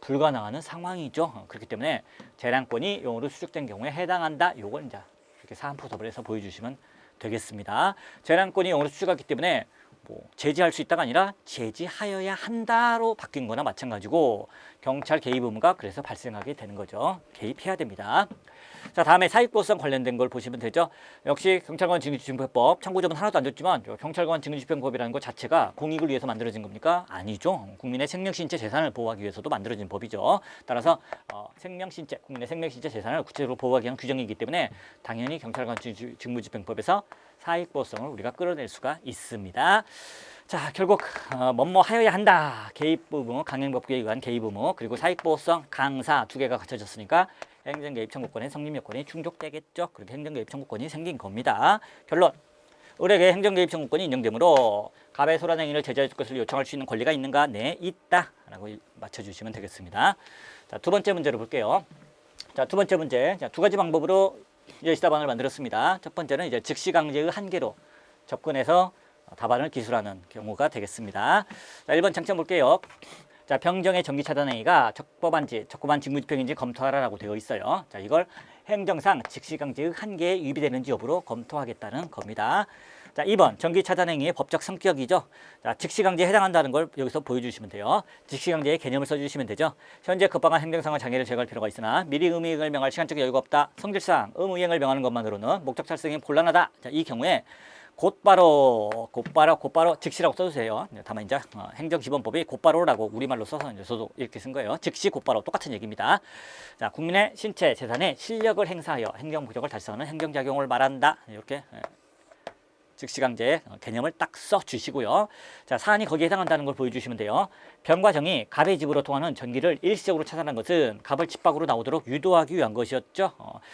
불가능한 상황이죠. 그렇기 때문에 재량권이 용으로 수축된 경우에 해당한다. 요걸 이제 이렇게 사안포섭을 해서 보여주시면 되겠습니다. 재량권이 용으로 수축하기 때문에 뭐 제지할 수 있다가 아니라 제지하여야 한다로 바뀐 거나 마찬가지고 경찰 개입 의무가 그래서 발생하게 되는 거죠. 개입해야 됩니다. 자, 다음에 사익보호성 관련된 걸 보시면 되죠. 역시 경찰관 징계집행법 참고점은 하나도 안 줬지만 경찰관 징계집행법이라는 것 자체가 공익을 위해서 만들어진 겁니까? 아니죠. 국민의 생명, 신체, 재산을 보호하기 위해서도 만들어진 법이죠. 따라서 생명, 신체, 국민의 생명, 신체, 재산을 구체적으로 보호하기 위한 규정이기 때문에 당연히 경찰관 직무집행법에서 사익보호성을 우리가 끌어낼 수가 있습니다. 자, 결국 뭐뭐 하여야 한다. 개입 의무, 강행법규에 의한 개입 의무, 그리고 사익보호성, 강사 두 개가 갖춰졌으니까 행정개입 청구권의 성립 요건이 충족되겠죠. 그렇게 행정개입 청구권이 생긴 겁니다. 결론. 을에게 행정개입 청구권이 인정되므로 갑의 소란행위를 제재할 것을 요청할 수 있는 권리가 있는가? 네, 있다. 라고 맞춰주시면 되겠습니다. 자, 두 번째 문제로 볼게요. 자, 두 번째 문제. 자, 두 가지 방법으로 이제 시답안을 만들었습니다. 첫 번째는 이제 즉시강제의 한계로 접근해서 답안을 기술하는 경우가 되겠습니다. 자, 1번 장점 볼게요. 자, 병정의 정기 차단행위가 적법한 직무집행인지 검토하라라고 되어 있어요. 자, 이걸 행정상 직시강제의 한계에 위배되는지 여부로 검토하겠다는 겁니다. 자, 2번 정기 차단행위의 법적 성격이죠. 자, 직시강제에 해당한다는 걸 여기서 보여주시면 돼요. 직시강제의 개념을 써주시면 되죠. 현재 급박한 행정상의 장애를 제거할 필요가 있으나 미리 의무이행을 명할 시간적 여유가 없다. 성질상 의무이행을 명하는 것만으로는 목적 달성이 곤란하다. 자, 이 경우에 곧바로 즉시라고 써주세요. 다만 이제 행정기본법이 곧바로라고 우리말로 써서 이제 저도 이렇게 쓴 거예요. 즉시 곧바로 똑같은 얘기입니다. 자, 국민의 신체, 재산에 실력을 행사하여 행정목적을 달성하는 행정작용을 말한다. 이렇게 즉시강제 개념을 딱 써주시고요. 자, 사안이 거기에 해당한다는 걸 보여주시면 돼요. 병과 정이 갑의 집으로 통하는 전기를 일시적으로 차단한 것은 갑을 집 밖으로 나오도록 유도하기 위한 것이었죠.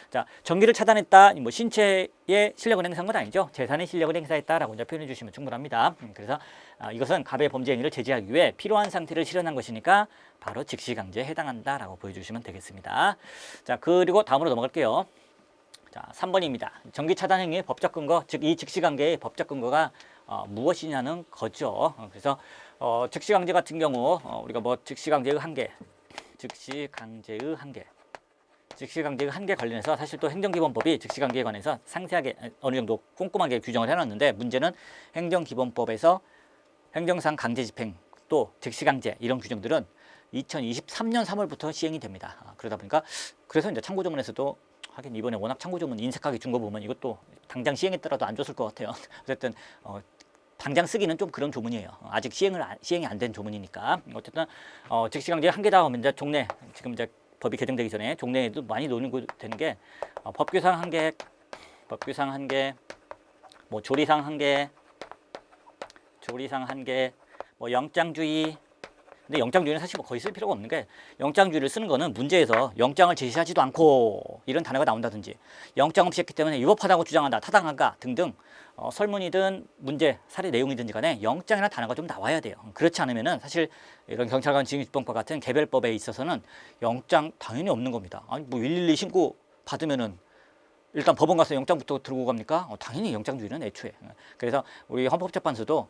자, 전기를 차단했다. 뭐 신체의 실력을 행사한 건 아니죠. 재산의 실력을 행사했다라고 이제 표현해 주시면 충분합니다. 그래서 이것은 갑의 범죄 행위를 제지하기 위해 필요한 상태를 실현한 것이니까 바로 즉시강제에 해당한다라고 보여주시면 되겠습니다. 자, 그리고 다음으로 넘어갈게요. 자, 3번입니다. 전기 차단 행위의 법적 근거, 즉 이 즉시강제의 법적 근거가 무엇이냐는 거죠. 그래서 즉시강제 같은 경우 우리가 뭐 즉시강제의 한계, 즉시강제의 한계 관련해서 사실 또 행정기본법이 즉시강제에 관해서 상세하게 어느 정도 꼼꼼하게 규정을 해놨는데 문제는 행정기본법에서 행정상 강제 집행 또 즉시강제 이런 규정들은 2023년 3월부터 시행이 됩니다. 그러다 보니까 그래서 이제 참고조문에서도 하긴 이번에 워낙 참고조문 인색하게 준 거 보면 이것도 당장 시행했더라도 안 줬을 것 같아요. 어쨌든 당장 쓰기는 좀 그런 조문이에요. 아직 시행이 안 된 조문이니까. 어쨌든 즉시강제 한계다 하면 이제 종래 지금 이제 법이 개정되기 전에 종래에도 많이 논의되는 게 법규상 한계, 뭐 조리상 한계, 뭐 영장주의. 근데 영장주의는 사실 뭐 거의 쓸 필요가 없는 게 영장주의를 쓰는 거는 문제에서 영장을 제시하지도 않고 이런 단어가 나온다든지 영장 없이 했기 때문에 위법하다고 주장한다, 타당한가 등등 설문이든 문제, 사례 내용이든지 간에 영장이라는 단어가 좀 나와야 돼요. 그렇지 않으면은 사실 이런 경찰관 징용집행법 같은 개별법에 있어서는 영장 당연히 없는 겁니다. 아니 뭐 112 신고 받으면은 일단 법원 가서 영장부터 들고 갑니까? 당연히 영장주의는 애초에. 그래서 우리 헌법재판소도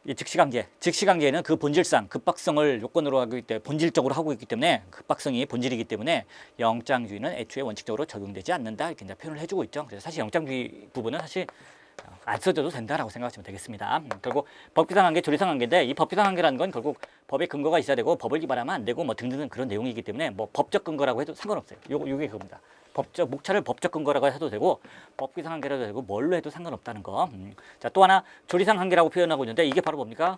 이 즉시강제는 그 본질상 급박성을 요건으로 하기 때문에 본질적으로 하고 있기 때문에 급박성이 본질이기 때문에 영장주의는 애초에 원칙적으로 적용되지 않는다 이렇게 이제 표현을 해주고 있죠. 그래서 사실 영장주의 부분은 사실 안 써줘도 된다라고 생각하시면 되겠습니다. 결국 법규상 한계, 조리상 한계인데 이 법규상 한계라는 건 결국 법에 근거가 있어야 되고 법을 위반하면 안 되고 뭐 등등 그런 내용이기 때문에 뭐 법적 근거라고 해도 상관없어요. 요게 그겁니다. 목차를 법적 근거라고 해도 되고 법규상 한계라도 되고 뭘로 해도 상관없다는 거. 자, 또 하나 조리상 한계라고 표현하고 있는데 이게 바로 뭡니까?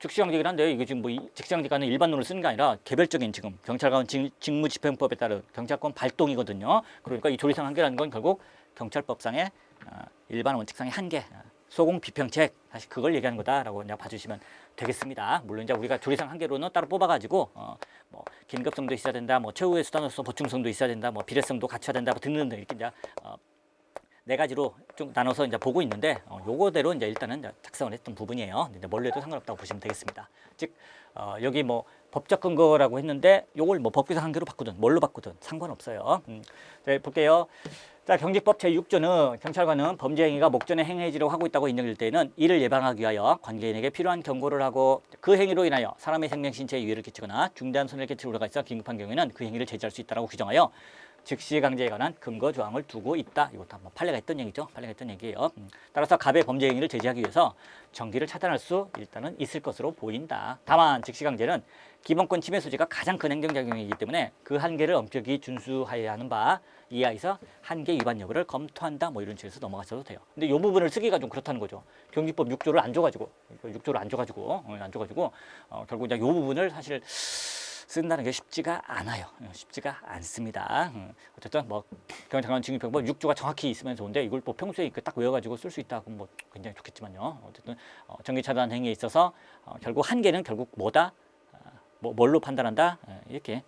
즉시강제긴 한데 이게 지금 뭐 즉시강제가는 일반론을 쓰는 게 아니라 개별적인 지금 경찰관 직무집행법에 따른 경찰권 발동이거든요. 그러니까 이 조리상 한계라는 건 결국 경찰법상의 일반 원칙상의 한계, 소공 비평책 사실 그걸 얘기하는 거다라고 그냥 봐주시면 되겠습니다. 물론 이제 우리가 조리상 한계로는 따로 뽑아가지고 뭐 긴급성도 있어야 된다, 뭐 최후의 수단으로서 보충성도 있어야 된다, 뭐 비례성도 갖춰야 된다, 뭐 등등 이렇게 이제 네 가지로 좀 나눠서 이제 보고 있는데 요거대로 이제 일단은 이제 작성을 했던 부분이에요. 근데 뭘로 해도 상관없다고 보시면 되겠습니다. 즉 여기 뭐 법적 근거라고 했는데 요걸 뭐 법규상 한계로 바꾸든 뭘로 바꾸든 상관없어요. 자, 볼게요. 자, 경직법 제6조는 경찰관은 범죄 행위가 목전에 행해지려고 하고 있다고 인정될 때에는 이를 예방하기 위하여 관계인에게 필요한 경고를 하고 그 행위로 인하여 사람의 생명, 신체에 유해를 끼치거나 중대한 손해를 끼칠 우려가 있어 긴급한 경우에는 그 행위를 제지할 수 있다고 규정하여 즉시강제에 관한 근거 조항을 두고 있다. 이것도 한번 판례가 있던 얘기죠. 판례가 있던 얘기예요. 따라서 갑의 범죄 행위를 제지하기 위해서 정기를 차단할 수 일단은 있을 것으로 보인다. 다만 즉시강제는 기본권 침해 소지가 가장 큰 행정작용이기 때문에 그 한계를 엄격히 준수하여야 하는 바 이하에서 한계 위반 여부를 검토한다. 뭐 이런 식으로 넘어가셔도 돼요. 근데 이 부분을 쓰기가 좀 그렇다는 거죠. 경기법 6조를 안 줘가지고 결국 이제 이 부분을 사실 쓴다는 게 쉽지가 않아요. 쉽지가 않습니다. 어쨌든 뭐 경찰관 징용집행법 6조가 정확히 있으면 좋은데 이걸 뭐 평소에 딱 외워가지고 쓸 수 있다고 뭐 굉장히 좋겠지만요. 어쨌든 정기 차단 행위에 있어서 결국 한계는 결국 뭐다? 뭘로 판단한다? 이렇게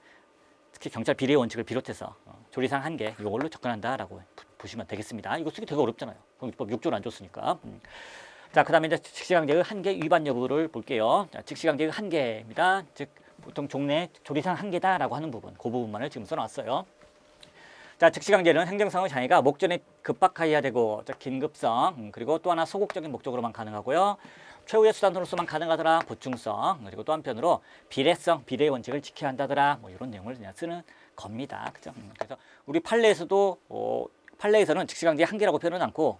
특히 경찰 비례 원칙을 비롯해서 조리상 한계 이걸로 접근한다라고 보시면 되겠습니다. 이거 쓰기 되게 어렵잖아요. 경기법 6조를 안 줬으니까. 자, 그다음에 이제 즉시강제의 한계 위반 여부를 볼게요. 자, 즉시강제의 한계입니다. 즉 보통 종래 조리상 한계다라고 하는 부분, 그 부분만을 지금 써놨어요. 자, 즉시강제는 행정상의 장애가 목전에 급박하여야 되고 긴급성 그리고 또 하나 소극적인 목적으로만 가능하고요. 최후의 수단으로서만 가능하더라. 보충성 그리고 또 한편으로 비례성, 비례 원칙을 지켜야 한다더라. 뭐 이런 내용을 그냥 쓰는 겁니다. 그죠? 그래서 우리 판례에서도 판례에서는 즉시강제의 한계라고 표현은 않고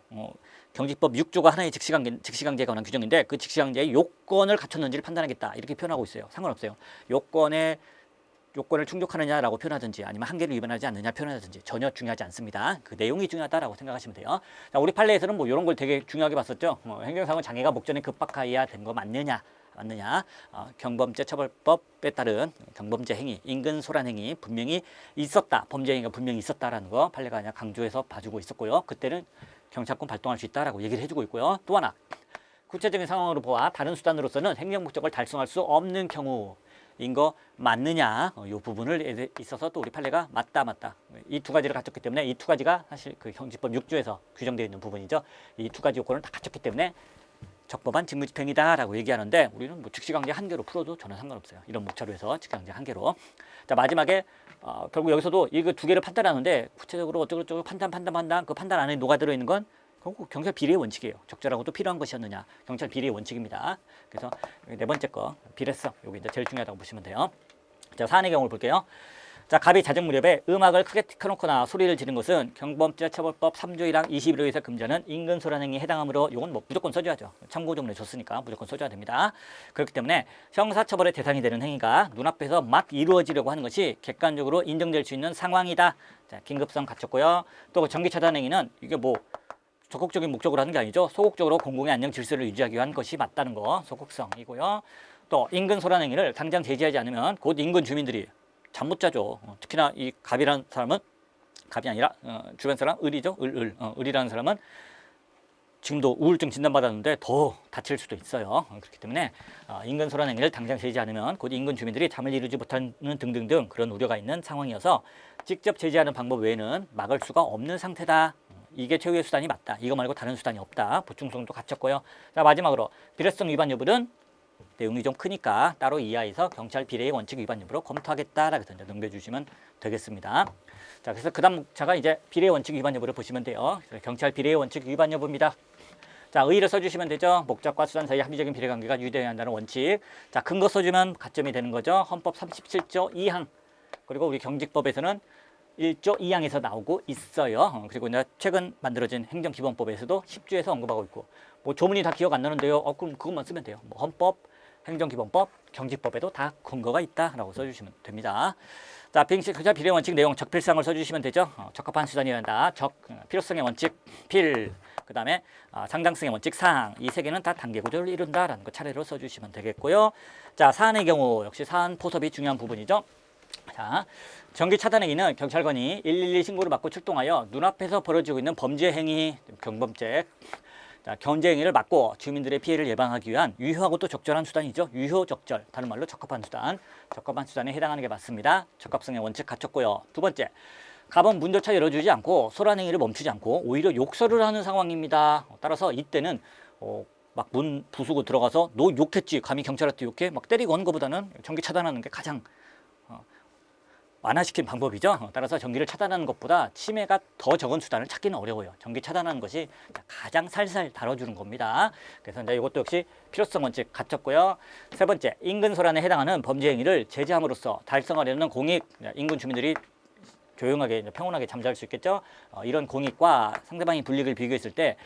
경직법 6조가 하나의 즉시강제에 관한 규정인데 그 즉시강제의 요건을 갖췄는지를 판단하겠다 이렇게 표현하고 있어요. 상관없어요. 요건을 충족하느냐라고 표현하든지 아니면 한계를 위반하지 않느냐 표현하든지 전혀 중요하지 않습니다. 그 내용이 중요하다라고 생각하시면 돼요. 자, 우리 판례에서는 뭐 이런 걸 되게 중요하게 봤었죠. 행정상의 장애가 목전에 급박하여야 된 거 맞느냐. 경범죄 처벌법에 따른 경범죄 행위, 인근 소란 행위 분명히 있었다. 범죄 행위가 분명히 있었다라는 거 판례가 그냥 강조해서 봐주고 있었고요. 그때는 경찰권 발동할 수 있다라고 얘기를 해주고 있고요. 또 하나 구체적인 상황으로 보아 다른 수단으로서는 행정 목적을 달성할 수 없는 경우인 거 맞느냐 이 부분을 있어서 또 우리 판례가 맞다 이 두 가지를 갖췄기 때문에 이 두 가지가 사실 그 경직법 6조에서 규정되어 있는 부분이죠. 이 두 가지 요건을 다 갖췄기 때문에 적법한 직무집행이다라고 얘기하는데 우리는 뭐 즉시강제 한계로 풀어도 전혀 상관없어요. 이런 목차로 해서 즉시강제 한계로. 자, 마지막에 결국 여기서도 이거 두 개를 판단하는데 구체적으로 어쩌고저쩌고 판단 그 판단 안에 녹아들어 있는 건 결국 경찰 비례 원칙이에요. 적절하고도 필요한 것이었느냐 경찰 비례 원칙입니다. 그래서 네 번째 거 비례성 요게 이제 제일 중요하다고 보시면 돼요. 자, 사안의 경우를 볼게요. 자, 갑이 자정 무렵에 음악을 크게 켜놓거나 소리를 지른 것은 경범죄처벌법 3조 1항 21호에서 금지하는 인근 소란행위에 해당하므로 이건 뭐 무조건 써줘야죠. 참고정보를 줬으니까 무조건 써줘야 됩니다. 그렇기 때문에 형사처벌의 대상이 되는 행위가 눈앞에서 막 이루어지려고 하는 것이 객관적으로 인정될 수 있는 상황이다. 자, 긴급성 갖췄고요. 또 전기차단 행위는 이게 뭐 적극적인 목적으로 하는 게 아니죠. 소극적으로 공공의 안녕 질서를 유지하기 위한 것이 맞다는 거, 소극성이고요. 또 인근 소란 행위를 당장 제지하지 않으면 곧 인근 주민들이 잠 못 자죠. 특히나 이 갑이라는 사람은 갑이 아니라 주변 사람 을이죠. 을이라는 사람은 지금도 우울증 진단받았는데 더 다칠 수도 있어요. 그렇기 때문에 인근 소란 행위를 당장 제지하지 않으면 곧 인근 주민들이 잠을 이루지 못하는 등등등 그런 우려가 있는 상황이어서 직접 제지하는 방법 외에는 막을 수가 없는 상태다. 이게 최후의 수단이 맞다. 이거 말고 다른 수단이 없다. 보충성도 갖췄고요. 자, 마지막으로 필요성 위반 여부는 내용이 좀 크니까 따로 이하에서 경찰 비례의 원칙 위반 여부로 검토하겠다라고 이제 넘겨주시면 되겠습니다. 자, 그래서 그 다음 목차가 이제 비례의 원칙 위반 여부를 보시면 돼요. 경찰 비례의 원칙 위반 여부입니다. 자, 의의를 써주시면 되죠. 목적과 수단 사이 합리적인 비례 관계가 유지되어야 한다는 원칙. 자, 근거 써주면 가점이 되는 거죠. 헌법 37조 2항. 그리고 우리 경직법에서는 1조 2항에서 나오고 있어요. 그리고 이제 최근 만들어진 행정기본법에서도 10조에서 언급하고 있고, 뭐 조문이 다 기억 안 나는데요. 그럼 그것만 쓰면 돼요. 뭐 헌법, 행정기본법, 경직법에도 다 근거가 있다라고 써주시면 됩니다. 자, 경찰 비례 원칙 내용 적필사항을 써주시면 되죠. 적합한 수단이어야 한다. 필요성의 원칙 필. 그 다음에 상당성의 원칙 상. 이 세 개는 다 단계 구조를 이룬다라는 거 차례로 써주시면 되겠고요. 자, 사안의 경우 역시 사안 포섭이 중요한 부분이죠. 자, 전기 차단 행위는 경찰관이 112 신고를 받고 출동하여 눈앞에서 벌어지고 있는 범죄 행위, 경범죄, 자, 견제 행위를 막고 주민들의 피해를 예방하기 위한 유효하고 또 적절한 수단이죠. 유효적절, 다른 말로 적합한 수단, 적합한 수단에 해당하는 게 맞습니다. 적합성의 원칙 갖췄고요. 두 번째, 갑은 문조차 열어주지 않고 소란 행위를 멈추지 않고 오히려 욕설을 하는 상황입니다. 따라서 이때는 막 문 부수고 들어가서 너 욕했지, 감히 경찰한테 욕해? 막 때리고 하는 것보다는 전기 차단하는 게 가장 완화시킨 방법이죠. 따라서 전기를 차단하는 것보다 침해가 더 적은 수단을 찾기는 어려워요. 전기 차단하는 것이 가장 살살 다뤄주는 겁니다. 그래서 이제 이것도 역시 필요성 원칙 갖췄고요. 세 번째, 인근 소란에 해당하는 범죄 행위를 제재함으로써 달성하려는 공익, 인근 주민들이 조용하게 평온하게 잠잘 수 있겠죠. 이런 공익과 상대방이 불이익을 비교했을 때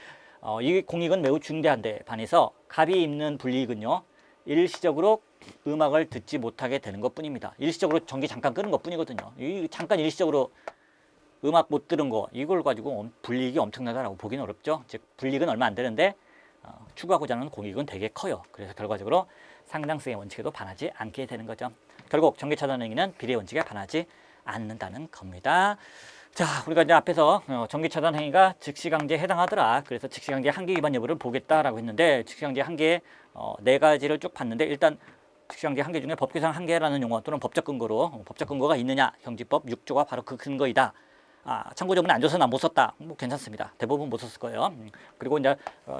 이 공익은 매우 중대한데 반해서 갑이 입는 불이익은요, 일시적으로 음악을 듣지 못하게 되는 것뿐입니다. 일시적으로 전기 잠깐 끄는 것뿐이거든요. 잠깐 일시적으로 음악 못 들은 거, 이걸 가지고 불이익이 엄청나다라고 보기는 어렵죠. 즉 불이익은 얼마 안 되는데 추구하고자 하는 공익은 되게 커요. 그래서 결과적으로 상당성의 원칙에도 반하지 않게 되는 거죠. 결국 전기 차단 행위는 비례 원칙에 반하지 않는다는 겁니다. 자, 우리가 이제 앞에서 전기 차단 행위가 즉시강제에 해당하더라. 그래서 즉시강제 한계 위반 여부를 보겠다라고 했는데, 즉시강제 한계 네 가지를 쭉 봤는데, 일단 즉시강제 한계 중에 법규상 한계라는 용어 또는 법적 근거로 법적 근거가 있느냐, 형지법 6조가 바로 그 근거이다. 참고조문 안 줘서 나 못 썼다. 뭐 괜찮습니다. 대부분 못 썼을 거예요. 그리고 이제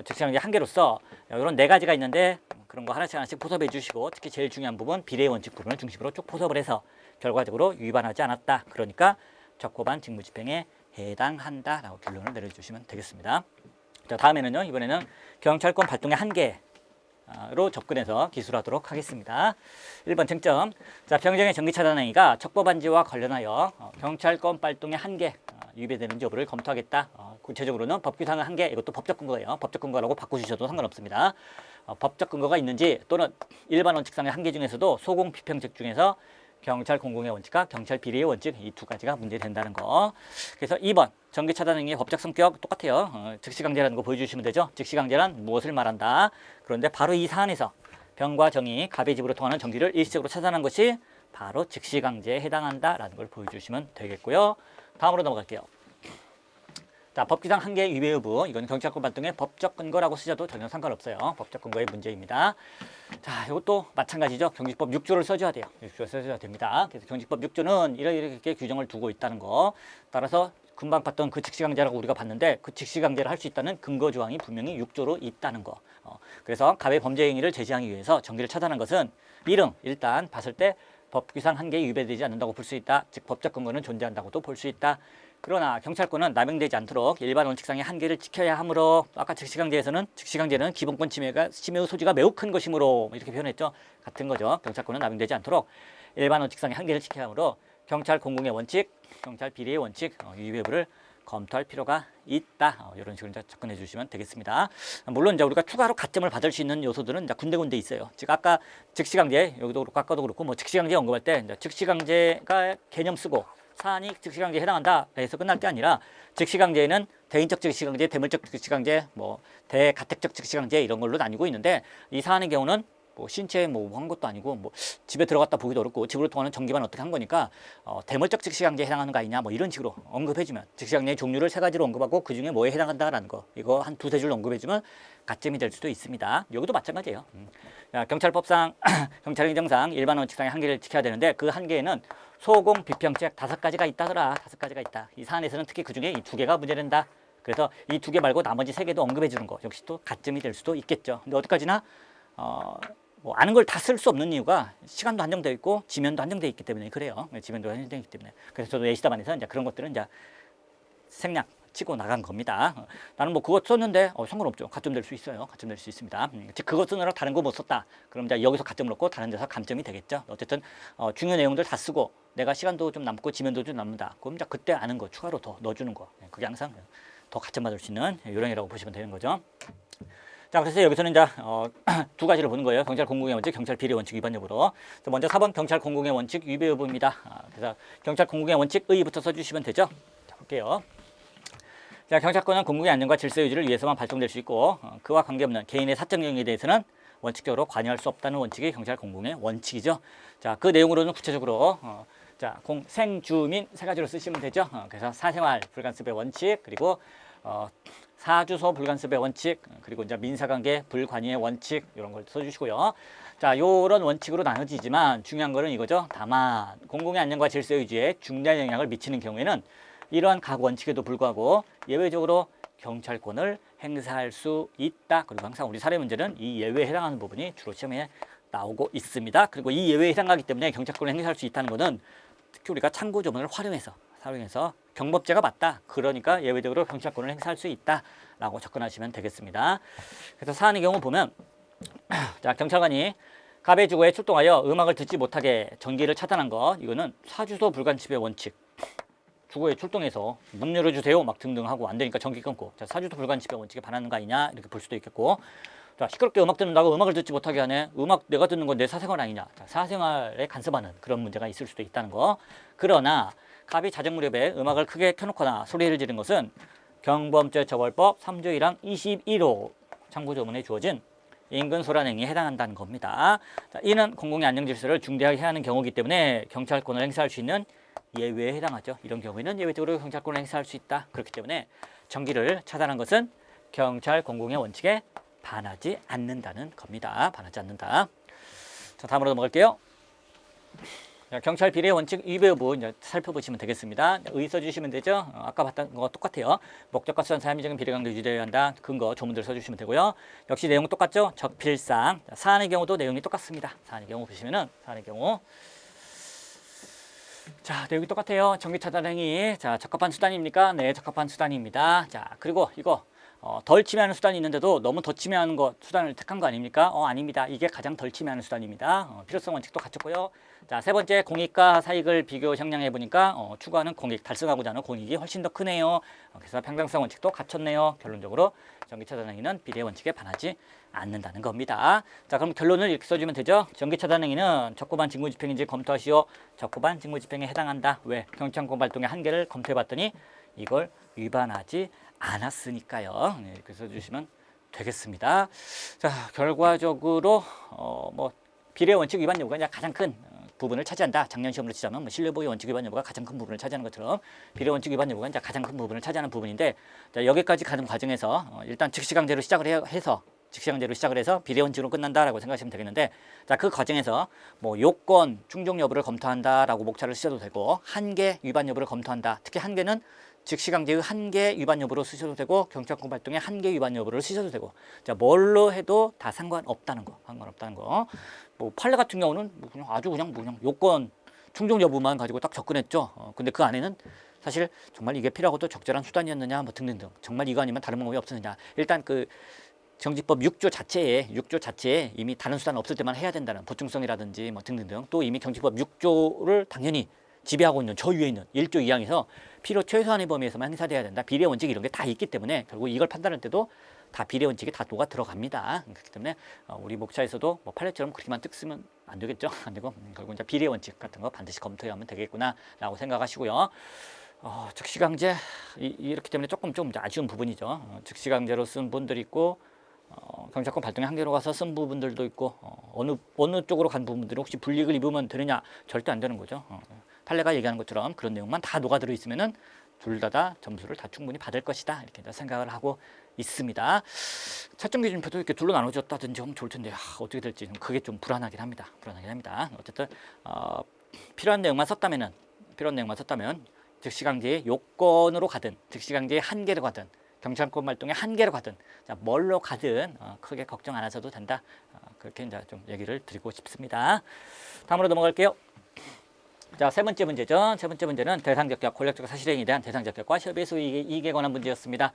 즉시강제 한계로서 이런 네 가지가 있는데 그런 거 하나씩 하나씩 포섭해 주시고, 특히 제일 중요한 부분 비례 원칙 부분을 중심으로 쭉 포섭을 해서 결과적으로 위반하지 않았다. 그러니까 적법한 직무집행에 해당한다라고 결론을 내려주시면 되겠습니다. 자, 다음에는요, 이번에는 경찰권 발동의 한계로 접근해서 기술하도록 하겠습니다. 1번 쟁점. 자, 병정의 전기차단 행위가 적법한지와 관련하여 경찰권 발동의 한계 위배되는지 여부를 검토하겠다. 구체적으로는 법규상의 한계, 이것도 법적 근거예요. 법적 근거라고 바꾸주셔도 상관없습니다. 법적 근거가 있는지 또는 일반 원칙상의 한계 중에서도 소공 비평책 중에서 경찰 공공의 원칙과 경찰 비례의 원칙, 이 두 가지가 문제된다는 거. 그래서 2번 전기 차단 행위의 법적 성격 똑같아요. 즉시강제라는 거 보여주시면 되죠. 즉시강제란 무엇을 말한다. 그런데 바로 이 사안에서 병과 정이 갑의 집으로 통하는 전기를 일시적으로 차단한 것이 바로 즉시강제에 해당한다라는 걸 보여주시면 되겠고요. 다음으로 넘어갈게요. 자, 법규상 한계 위배 여부, 이건 경찰권 발동의 법적 근거라고 쓰셔도 전혀 상관없어요. 법적 근거의 문제입니다. 자, 이것도 마찬가지죠. 경직법 6조를 써줘야 돼요. 6조 써줘야 됩니다. 그래서 경직법 6조는 이렇게 규정을 두고 있다는 거. 따라서 금방 봤던 그 즉시강제라고 우리가 봤는데 그 즉시강제를 할 수 있다는 근거 조항이 분명히 6조로 있다는 거. 그래서 갑의 범죄 행위를 제지하기 위해서 전기를 차단한 것은 일단 봤을 때 법규상 한계에 위배되지 않는다고 볼 수 있다. 즉 법적 근거는 존재한다고도 볼 수 있다. 그러나 경찰권은 남용되지 않도록 일반 원칙상의 한계를 지켜야 하므로, 아까 즉시강제는 기본권 침해의 소지가 매우 큰 것이므로 이렇게 표현했죠. 같은 거죠. 경찰권은 남용되지 않도록 일반 원칙상의 한계를 지켜야 하므로 경찰 공공의 원칙, 경찰 비리의 원칙, 유의 여부를 검토할 필요가 있다. 이런 식으로 이제 접근해 주시면 되겠습니다. 물론 이제 우리가 추가로 가점을 받을 수 있는 요소들은 이제 군데군데 있어요. 즉 아까 즉시강제, 여기도 그렇고 아까도 그렇고 뭐 즉시강제 언급할 때 이제 즉시강제가 개념 쓰고 사안이 즉시강제에 해당한다 해서 끝날 게 아니라 즉시강제는 대인적 즉시강제, 대물적 즉시강제, 뭐 대가택적 즉시강제 이런 걸로 나뉘고 있는데 이 사안의 경우는 뭐 신체에 뭐 한 것도 아니고 뭐 집에 들어갔다 보기도 어렵고 집으로 통하는 전기만 어떻게 한 거니까 대물적 즉시강제에 해당하는 거 아니냐 뭐 이런 식으로 언급해주면 즉시강제의 종류를 3가지로 언급하고 그 중에 뭐에 해당한다라는 거 이거 한 2-3줄 언급해주면 가점이 될 수도 있습니다. 여기도 마찬가지예요. 경찰법상 경찰행정상 일반 원칙상의 한계를 지켜야 되는데 그 한계에는 소공, 비평책 5가지가 있다더라. 5가지가 있다. 이 사안에서는 특히 그 중에 이 2개가 문제된다. 그래서 이 2개 말고 나머지 3개도 언급해 주는 거 역시 또 가점이 될 수도 있겠죠. 근데 어디까지나 뭐 아는 걸 다 쓸 수 없는 이유가 시간도 한정되어 있고 지면도 한정되어 있기 때문에 그래요. 지면도 한정되어 있기 때문에. 그래서 저도 예시답안에서 이제 그런 것들은 이제 생략 치고 나간 겁니다. 나는 뭐 그거 썼는데 상관없죠. 가점 될 수 있어요. 가점 될 수 있습니다. 즉 그거 쓰느라 다른 거 못 썼다. 그럼 이제 여기서 가점을 얻고 다른 데서 감점이 되겠죠. 어쨌든 중요한 내용들 다 쓰고 내가 시간도 좀 남고 지면도 좀 남는다. 그럼 이제 그때 아는 거 추가로 더 넣어주는 거. 그게 항상 더 가점 받을 수 있는 요령이라고 보시면 되는 거죠. 자, 그래서 여기서는 이제 2가지를 보는 거예요. 경찰 공공의 원칙, 경찰 비리 원칙 위반 여부로. 먼저 4번 경찰 공공의 원칙 위배 여부입니다. 그래서 경찰 공공의 원칙 의부터 써주시면 되죠. 자, 볼게요. 자, 경찰권은 공공의 안전과 질서 유지를 위해서만 발동될 수 있고 그와 관계없는 개인의 사적 영역에 대해서는 원칙적으로 관여할 수 없다는 원칙이 경찰 공공의 원칙이죠. 자, 그 내용으로는 구체적으로 자, 생주민 3가지로 쓰시면 되죠. 그래서 사생활 불간섭의 원칙, 그리고 사주소 불간섭의 원칙, 그리고 이제 민사관계 불관여의 원칙 이런 걸 써주시고요. 자, 요런 원칙으로 나눠지지만 중요한 거는 이거죠. 다만 공공의 안전과 질서 유지에 중대한 영향을 미치는 경우에는 이러한 각 원칙에도 불구하고 예외적으로 경찰권을 행사할 수 있다. 그리고 항상 우리 사례 문제는 이 예외에 해당하는 부분이 주로 시험에 나오고 있습니다. 그리고 이 예외에 해당하기 때문에 경찰권을 행사할 수 있다는 것은 특히 우리가 참고 조문을 활용해서 경법죄가 맞다. 그러니까 예외적으로 경찰권을 행사할 수 있다라고 접근하시면 되겠습니다. 그래서 사안의 경우 보면 자, 경찰관이 갑의 주거에 출동하여 음악을 듣지 못하게 전기를 차단한 거 이거는 사주소 불간섭의 원칙. 주거에 출동해서 문 열어주세요 막 등등 하고 안 되니까 전기 끊고 자, 사주소 불간섭의 원칙에 반하는 거 아니냐 이렇게 볼 수도 있겠고 자, 시끄럽게 음악 듣는다고 음악을 듣지 못하게 하네. 음악 내가 듣는 건 내 사생활 아니냐. 자, 사생활에 간섭하는 그런 문제가 있을 수도 있다는 거. 그러나 갑이 자정 무렵에 음악을 크게 켜놓거나 소리를 지른 것은 경범죄 처벌법 3조 1항 21호 참고조문에 주어진 인근 소란행위에 해당한다는 겁니다. 자, 이는 공공의 안정질서를 중대하게 해하는 경우이기 때문에 경찰권을 행사할 수 있는 예외에 해당하죠. 이런 경우에는 예외적으로 경찰권을 행사할 수 있다. 그렇기 때문에 전기를 차단한 것은 경찰 공공의 원칙에 반하지 않는다는 겁니다. 반하지 않는다. 자, 다음으로 넘어갈게요. 자, 경찰 비리의 원칙 위배 여부 이제 살펴보시면 되겠습니다. 의 써주시면 되죠. 아까 봤던 거 똑같아요. 목적과 수단 사람이적인 비례관계 유지되어야 한다. 근거 조문들 써주시면 되고요. 역시 내용 똑같죠. 적필상. 자, 사안의 경우도 내용이 똑같습니다. 사안의 경우 보시면은 사안의 경우 자, 내용이 똑같아요. 전기 차단 행위. 자, 적합한 수단입니까? 네, 적합한 수단입니다. 자, 그리고 이거 덜 침해하는 수단이 있는데도 너무 더 침해하는 거 수단을 택한 거 아닙니까? 아닙니다. 이게 가장 덜 침해하는 수단입니다. 필요성 원칙도 갖췄고요. 자, 3번째 공익과 사익을 비교 형량해 보니까 추구하는 공익, 달성하고자 하는 공익이 훨씬 더 크네요. 그래서 평등성 원칙도 갖췄네요. 결론적으로 전기 차단 행위는 비례 원칙에 반하지 않는다는 겁니다. 자, 그럼 결론을 이렇게 써주면 되죠. 전기 차단 행위는 적고반 직무집행인지 검토하시오. 적고반 직무집행에 해당한다. 왜? 경찰권 발동의 한계를 검토해봤더니 이걸 위반하지 않았으니까요. 네, 이렇게 써주시면 되겠습니다. 자, 결과적으로 뭐 비례 원칙 위반 여부가 이제 가장 큰 부분을 차지한다. 작년 시험으로 치자면 신뢰보호 원칙 위반 여부가 가장 큰 부분을 차지하는 것처럼 비례 원칙 위반 여부가 이제 가장 큰 부분을 차지하는 부분인데 자, 여기까지 가는 과정에서 일단 즉시강제로 시작을 해서 직시강제로 시작을 해서 비례 원칙으로 끝난다라고 생각하시면 되겠는데 자, 그 과정에서 뭐 요건 충족 여부를 검토한다라고 목차를 쓰셔도 되고 한계 위반 여부를 검토한다. 특히 한계는 즉시강제의 한계 위반 여부로 쓰셔도 되고 경찰권 발동의 한계 위반 여부를 쓰셔도 되고 자, 뭘로 해도 다 상관없다는 거. 상관없다는 거. 뭐 판례 같은 경우는 뭐 그냥 아주 그냥 요건 충족 여부만 가지고 딱 접근했죠. 근데 그 안에는 사실 정말 이게 필요하고도 적절한 수단이었느냐 뭐 등등등 정말 이거 아니면 다른 방법이 없었느냐 일단 그 정지법 6조 자체에 이미 다른 수단 없을 때만 해야 된다는 보충성이라든지 뭐 등등등 또 이미 정지법 6조를 당연히 지배하고 있는 저 위에 있는 1조 2항에서 필요 최소한의 범위에서만 행사돼야 된다. 비례 원칙 이런 게 다 있기 때문에 결국 이걸 판단할 때도 다 비례 원칙이 다 녹아 들어갑니다. 그렇기 때문에 우리 목차에서도 뭐 판례처럼 그렇게만 뜩 쓰면 안 되겠죠. 안 되고 결국 이제 비례 원칙 같은 거 반드시 검토하면 되겠구나라고 생각하시고요. 즉시강제 이렇기 때문에 조금 좀 아쉬운 부분이죠. 즉시강제로 쓴 분들이 있고 경찰권 발동의 한계로 가서 쓴 부분들도 있고 어느 쪽으로 간 부분들이 혹시 불이익을 입으면 되느냐 절대 안 되는 거죠. 판례가 얘기하는 것처럼 그런 내용만 다 녹아들어 있으면은 둘 다 점수를 다 충분히 받을 것이다 이렇게 생각을 하고 있습니다. 채점 기준표도 이렇게 둘로 나눠졌다든지 하면 좋을 텐데 어떻게 될지 그게 좀 불안하긴 합니다. 어쨌든 필요한 내용만 썼다면 즉시강제의 요건으로 가든 즉시강제의 한계로 가든 경찰권 발동의 한계로 가든 뭘로 가든 크게 걱정 안 하셔도 된다. 그렇게 이제 좀 얘기를 드리고 싶습니다. 다음으로 넘어갈게요. 자, 세 번째 문제죠. 세 번째 문제는 대상적격, 권력적 사실행위에 대한 대상적격과 협의소 이익에 관한 문제였습니다.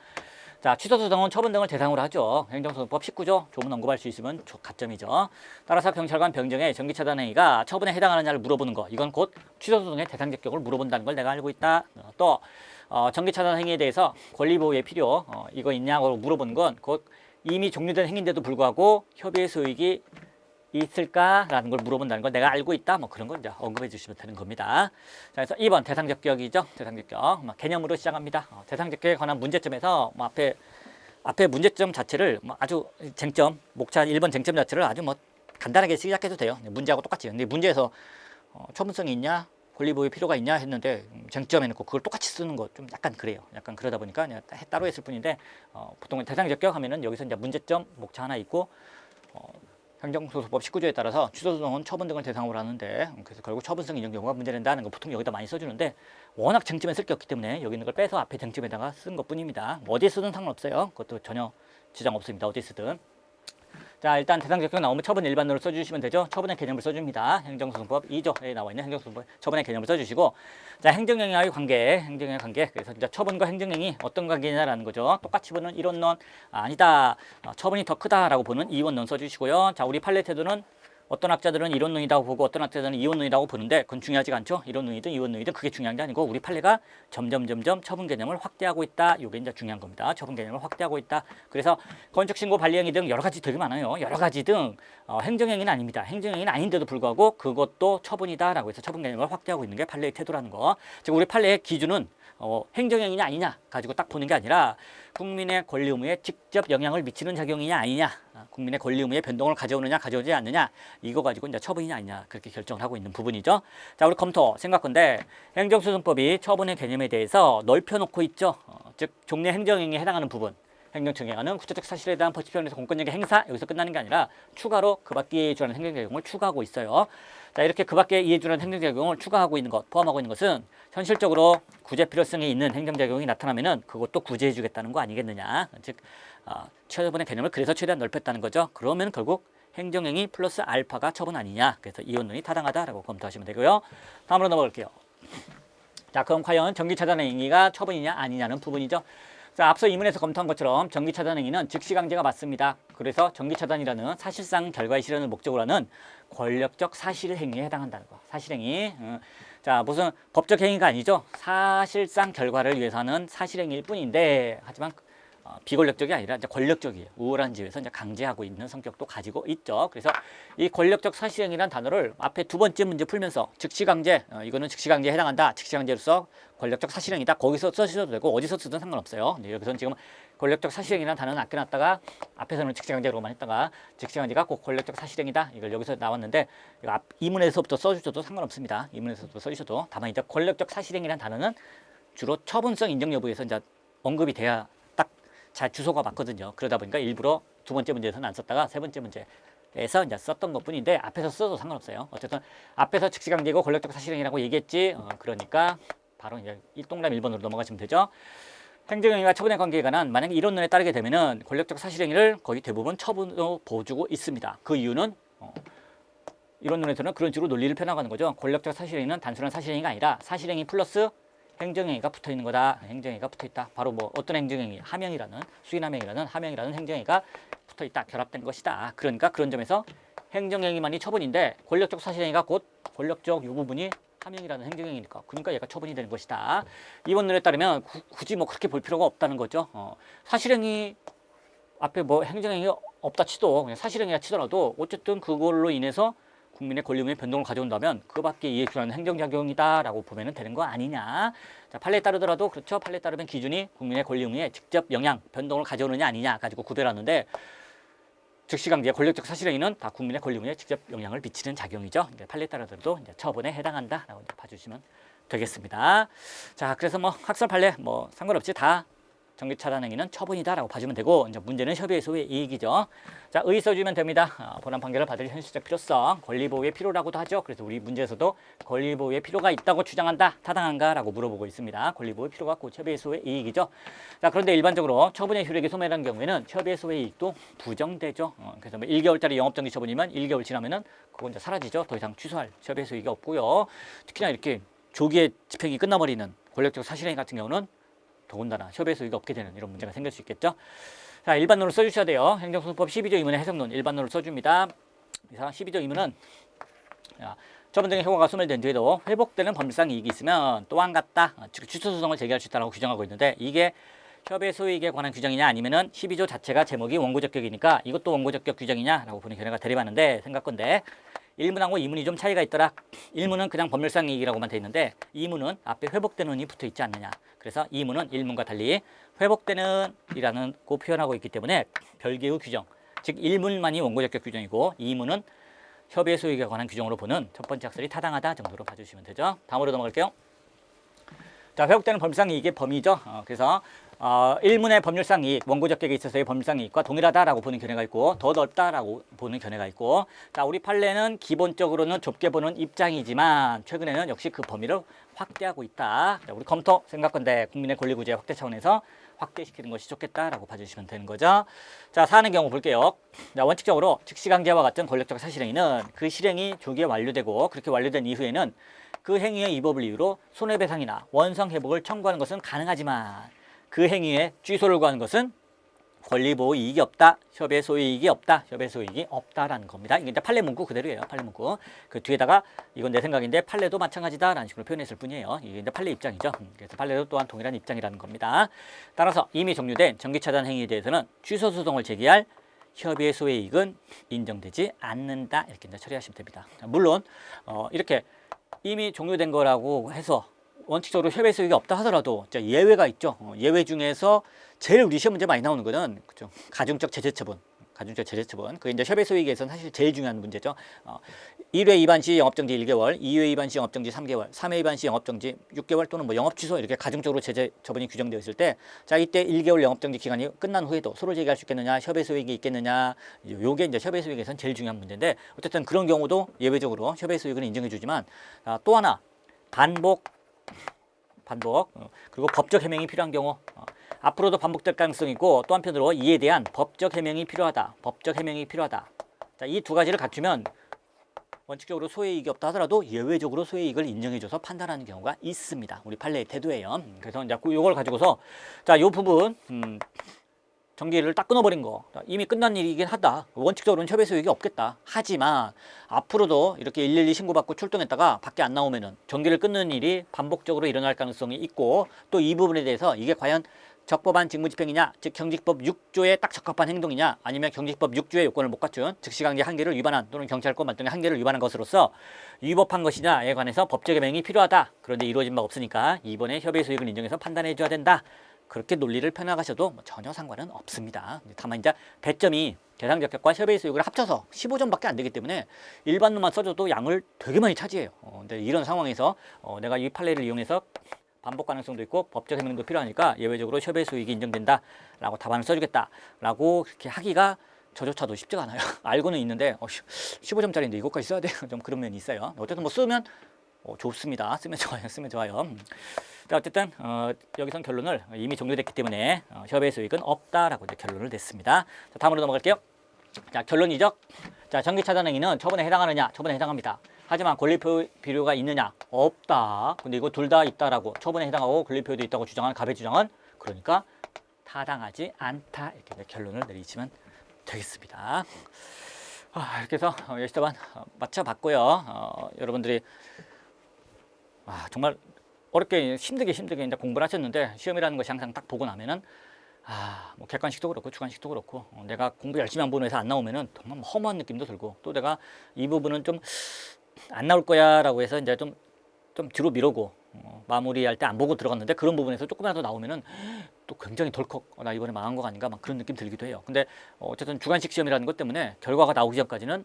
자, 취소소 등은 처분 등을 대상으로 하죠. 행정소송법 19조 조문 언급할 수 있으면 가점이죠. 따라서 경찰관 병정의 정기차단 행위가 처분에 해당하느냐를 물어보는 거, 이건 곧 취소소 등의 대상적격을 물어본다는 걸 내가 알고 있다. 또 정기차단 행위에 대해서 권리보호의 필요 이거 있냐고 물어보는 건 곧 이미 종료된 행위인데도 불구하고 협의의 소익이 있을까라는 걸 물어본다는 걸 내가 알고 있다. 뭐 그런 걸 이제 언급해 주시면 되는 겁니다. 자, 그래서 2번 대상적격이죠. 대상적격. 개념으로 시작합니다. 대상적격에 관한 문제점에서 앞에 문제점 자체를 아주 쟁점, 목차 1번 쟁점 자체를 아주 간단하게 시작해도 돼요. 문제하고 똑같이. 근데 문제에서 처분성이 있냐, 권리보호의 필요가 있냐 했는데 쟁점해놓고 그걸 똑같이 쓰는 거 좀 약간 그래요. 약간 그러다 보니까 그냥 따로 했을 뿐인데 보통 대상적격 하면은 여기서 이제 문제점 목차 하나 있고 행정소송법 19조에 따라서 취소소송은 처분 등을 대상으로 하는데 그래서 결국 처분성 인정 경우가 문제된다는 거 보통 여기다 많이 써주는데 워낙 쟁점에 쓸 게 없기 때문에 여기 있는 걸 빼서 앞에 쟁점에다가 쓴 것뿐입니다. 어디에 쓰든 상관없어요. 그것도 전혀 지장 없습니다. 어디에 쓰든. 자, 일단 대상적격 나오면 처분 일반으로 써주시면 되죠. 처분의 개념을 써줍니다. 행정소송법 2조에 나와 있는 행정소송법 처분의 개념을 써주시고, 자, 행정행위와의 관계, 그래서 이제 처분과 행정행위 어떤 관계냐라는 거죠. 똑같이 보는 이론론 아니다. 처분이 더 크다라고 보는 이원론 써주시고요. 자, 우리 판례 태도는 어떤 학자들은 이론론이라고 보고 어떤 학자들은 이원론이라고 보는데 그건 중요하지가 않죠. 이론론이든 이원론이든 그게 중요한 게 아니고 우리 판례가 점점 처분 개념을 확대하고 있다. 이게 이제 중요한 겁니다. 처분 개념을 확대하고 있다. 그래서 건축 신고 관리행위 등 여러 가지 되게 많아요. 여러 가지 등 행정행위는 아닙니다. 행정행위는 아닌데도 불구하고 그것도 처분이다라고 해서 처분 개념을 확대하고 있는 게 판례의 태도라는 거. 즉 우리 판례의 기준은 행정행위냐 아니냐 가지고 딱 보는 게 아니라 국민의 권리 의무에 직접 영향을 미치는 작용이냐 아니냐, 국민의 권리 의무에 변동을 가져오느냐 가져오지 않느냐, 이거 가지고 이제 처분이냐 아니냐 그렇게 결정을 하고 있는 부분이죠. 자, 우리 검토 생각건데 행정소송법이 처분의 개념에 대해서 넓혀놓고 있죠. 즉 종래 행정행위에 해당하는 부분, 행정청에 관한 구체적 사실에 대한 법치편에서 공권력의 행사, 여기서 끝나는 게 아니라 추가로 그 밖에 이해해주라는 행정작용을 추가하고 있어요. 자, 이렇게 그 밖에 이해해주라는 행정작용을 추가하고 있는 것, 포함하고 있는 것은 현실적으로 구제 필요성이 있는 행정작용이 나타나면은 그것도 구제해주겠다는 거 아니겠느냐. 즉 처분의 개념을 그래서 최대한 넓혔다는 거죠. 그러면 결국 행정행위 플러스 알파가 처분 아니냐. 그래서 이원론이 타당하다라고 검토하시면 되고요. 다음으로 넘어갈게요. 자, 그럼 과연 정기차단 행위가 처분이냐 아니냐는 부분이죠. 자, 앞서 이문에서 검토한 것처럼 정기차단 행위는 즉시강제가 맞습니다. 그래서 정기차단이라는 사실상 결과의 실현을 목적으로 하는 권력적 사실행위에 해당한다는 거. 사실행위. 자, 무슨 법적 행위가 아니죠. 사실상 결과를 위해서 하는 사실행위일 뿐인데 하지만 비권력적이 아니라 이제 권력적이에요. 우월한 지위에서 이제 강제하고 있는 성격도 가지고 있죠. 그래서 이 권력적 사실행위라는 단어를 앞에 두 번째 문제 풀면서 즉시강제, 이거는 즉시강제에 해당한다. 즉시강제로서 권력적 사실행위다. 거기서 쓰셔도 되고 어디서 쓰든 상관없어요. 여기서는 지금 권력적 사실행위라는 단어는 아껴놨다가 앞에서는 즉시강제로만 했다가 즉시강제가 꼭 권력적 사실행위다. 이걸 여기서 나왔는데 이문에서부터 써주셔도 상관없습니다. 이문에서부터 써주셔도. 다만 이제 권력적 사실행위라는 단어는 주로 처분성 인정 여부에서 이제 언급이 돼야 잘 주소가 맞거든요. 그러다 보니까 일부러 두 번째 문제에서는 안 썼다가 세 번째 문제에서 이제 썼던 것뿐인데 앞에서 써도 상관없어요. 어쨌든 앞에서 즉시강제고 권력적 사실행위라고 얘기했지. 그러니까 바로 이제 일동남 1번으로 넘어가시면 되죠. 행정행위와 처분의 관계에 관한 만약에 이론론에 따르게 되면은 권력적 사실행위를 거의 대부분 처분으로 보여주고 있습니다. 그 이유는 이론론에서는 그런 식으로 논리를 펴나가는 거죠. 권력적 사실행위는 단순한 사실행위가 아니라 사실행위 플러스 행정행위가 붙어 있는 거다. 행정행위가 붙어 있다. 바로 뭐 어떤 행정행위, 함행이라는 함행이라는 행정행위가 붙어 있다. 결합된 것이다. 그러니까 그런 점에서 행정행위만이 처분인데 권력적 사실행위가 곧 권력적 요 부분이 함행이라는 행정행위니까. 그러니까 얘가 처분이 되는 것이다. 이번 룰에 따르면 굳이 뭐 그렇게 볼 필요가 없다는 거죠. 사실행위 앞에 뭐 행정행위 없다 치도 그냥 사실행위라 치더라도 어쨌든 그걸로 인해서 국민의 권리 의무의 변동을 가져온다면 그밖에 이에 준하는 행정작용이다라고 보면 되는 거 아니냐. 자, 판례에 따르더라도 그렇죠. 판례에 따르면 기준이 국민의 권리 의무에 직접 영향, 변동을 가져오느냐 아니냐 가지고 구별하는데 즉시강제 권력적 사실행위는 다 국민의 권리 의무에 직접 영향을 미치는 작용이죠. 판례에 따르더라도 이제 처분에 해당한다라고 이제 봐주시면 되겠습니다. 자, 그래서 뭐 학설 판례 뭐 상관없이 다 정기차단행위는 처분이다라고 봐주면 되고 이제 문제는 협의의 소의 이익이죠. 자, 의 써주면 됩니다. 본안 판결을 받을 현실적 필요성, 권리보호의 필요라고도 하죠. 그래서 우리 문제에서도 권리보호의 필요가 있다고 주장한다, 타당한가라고 물어보고 있습니다. 권리보호의 필요가 곧 협의의 소의 이익이죠. 자, 그런데 일반적으로 처분의 효력이 소멸한 경우에는 협의의 소의 이익도 부정되죠. 그래서 뭐 1개월짜리 영업정지 처분이면 1개월 지나면은 그건 이제 사라지죠. 더 이상 취소할 협의의 소이익이 없고요. 특히나 이렇게 조기에 집행이 끝나버리는 권력적 사실행위 같은 경우는 더군다나 협의의 소이가 없게 되는 이런 문제가 생길 수 있겠죠. 자, 일반론을 써주셔야 돼요. 행정소송법 12조 의문의 해석론 일반론을 써줍니다. 이상 12조 의문은 처분 등의 효과가 소멸된 뒤에도 회복되는 법률상 이익이 있으면 또한 같다. 즉 취소 소송을 제기할 수 있다고 규정하고 있는데 이게 협의의 소이익에 관한 규정이냐 아니면은 12조 자체가 제목이 원고적격이니까 이것도 원고적격 규정이냐라고 보는 견해가 대립하는데 생각건데 1문하고 2문이 좀 차이가 있더라. 1문은 그냥 법률상 이익이라고만 돼 있는데 2문은 앞에 회복되는이 붙어 있지 않느냐. 그래서 2문은 1문과 달리 회복되는 이라는 고 표현하고 있기 때문에 별개의 규정, 즉 1문만이 원고적격 규정이고 2문은 협의의 소이익에 관한 규정으로 보는 첫 번째 학설이 타당하다 정도로 봐주시면 되죠. 다음으로 넘어갈게요. 자, 회복되는 법률상 이익의 범위죠. 그래서 1문의 법률상 이익, 원고적격에 있어서의 법률상 이익과 동일하다라고 보는 견해가 있고 더 넓다라고 보는 견해가 있고 자, 우리 판례는 기본적으로는 좁게 보는 입장이지만 최근에는 역시 그 범위를 확대하고 있다. 자, 우리 검토 생각건데 국민의 권리구제 확대 차원에서 확대시키는 것이 좋겠다라고 봐주시면 되는 거죠. 자, 사안의 경우 볼게요. 자, 원칙적으로 즉시강제와 같은 권력적 사실행위는 그 실행이 조기에 완료되고 그렇게 완료된 이후에는 그 행위의 위법을 이유로 손해배상이나 원성회복을 청구하는 것은 가능하지만 그 행위에 취소를 구하는 것은 권리보호 이익이 없다, 협의 소이익이 없다, 협의 소이익이 없다라는 겁니다. 이게 이제 판례 문구 그대로예요. 판례 문구. 그 뒤에다가 이건 내 생각인데 판례도 마찬가지다라는 식으로 표현했을 뿐이에요. 이게 이제 판례 입장이죠. 그래서 판례도 또한 동일한 입장이라는 겁니다. 따라서 이미 종료된 정기차단 행위에 대해서는 취소 소송을 제기할 협의의 소이익은 인정되지 않는다. 이렇게 이제 처리하시면 됩니다. 물론 이렇게 이미 종료된 거라고 해서 원칙적으로 협의 소이익이 없다 하더라도 예외가 있죠. 예외 중에서 제일 우리 시험 문제 많이 나오는 거는 그죠? 가중적 제재 처분. 그게 이제 협의 소이익에서는 사실 제일 중요한 문제죠. 1회 위반 시 영업정지 1개월, 2회 위반 시 영업정지 3개월, 3회 위반 시 영업정지 6개월 또는 뭐 영업 취소 이렇게 가중적으로 제재 처분이 규정되어 있을 때, 자 이때 1개월 영업정지 기간이 끝난 후에도 소를 제기할 수 있겠느냐, 협의 소이익이 있겠느냐, 요게 이제 협의 소이익에서는 제일 중요한 문제인데 어쨌든 그런 경우도 예외적으로 협의 소이익은 인정해주지만 또 하나 반복 그리고 법적 해명이 필요한 경우 앞으로도 반복될 가능성이 있고 또 한편으로 이에 대한 법적 해명이 필요하다. 자, 이 두 가지를 갖추면 원칙적으로 소외이익이 없다 하더라도 예외적으로 소외이익을 인정해줘서 판단하는 경우가 있습니다. 우리 판례의 태도예요. 그래서 이제 이걸 가지고서 자, 요 부분 정기를 딱 끊어버린 거 이미 끝난 일이긴 하다. 원칙적으로는 협의 소이익이 없겠다. 하지만 앞으로도 이렇게 112 신고받고 출동했다가 밖에 안 나오면은 정기를 끊는 일이 반복적으로 일어날 가능성이 있고 또 이 부분에 대해서 이게 과연 적법한 직무집행이냐, 즉 경직법 6조에 딱 적합한 행동이냐, 아니면 경직법 6조의 요건을 못 갖춘 즉시강제 한계를 위반한 또는 경찰권 발동의 한계를 위반한 것으로서 위법한 것이냐에 관해서 법적 해명이 필요하다. 그런데 이루어진 바 없으니까 이번에 협의 소이익을 인정해서 판단해 줘야 된다. 그렇게 논리를 펴나가셔도 전혀 상관은 없습니다. 다만 이제 배점이 대상적격과 협의 소이익을 합쳐서 15점밖에 안 되기 때문에 일반론만 써줘도 양을 되게 많이 차지해요. 근데 이런 상황에서 내가 이 판례를 이용해서 반복 가능성도 있고 법적 해명도 필요하니까 예외적으로 협의 소이익이 인정된다라고 답안을 써주겠다라고 그렇게 하기가 저조차도 쉽지가 않아요. 알고는 있는데 15점짜리인데 이것까지 써야 돼요. 좀 그런 면이 있어요. 어쨌든 뭐 쓰면 좋습니다. 쓰면 좋아요. 자, 어쨌든 여기선 결론을 이미 종료됐기 때문에 협의 소이익은 없다라고 이제 결론을 냈습니다. 자, 다음으로 넘어갈게요. 자, 결론이죠. 자, 정기차단 행위는 처분에 해당하느냐? 처분에 해당합니다. 하지만 권리표효가 있느냐? 없다. 근데 이거 둘 다 있다라고 처분에 해당하고 권리표효도 있다고 주장한 갑의 주장은 그러니까 타당하지 않다. 이렇게 결론을 내리시면 되겠습니다. 이렇게 해서 여시다반 맞춰봤고요. 여러분들이 정말 어렵게 힘들게 이제 공부를 하셨는데 시험이라는 것이 항상 딱 보고 나면은 뭐 객관식도 그렇고 주관식도 그렇고 내가 공부 열심히 한 부분에서 안 나오면은 정말 허무한 느낌도 들고 또 내가 이 부분은 좀 안 나올 거야라고 해서 이제 좀 뒤로 미루고 마무리할 때 안 보고 들어갔는데 그런 부분에서 조금이라도 나오면은 또 굉장히 덜컥 나 이번에 망한 거 아닌가 막 그런 느낌 들기도 해요. 근데 어쨌든 주관식 시험이라는 것 때문에 결과가 나오기 전까지는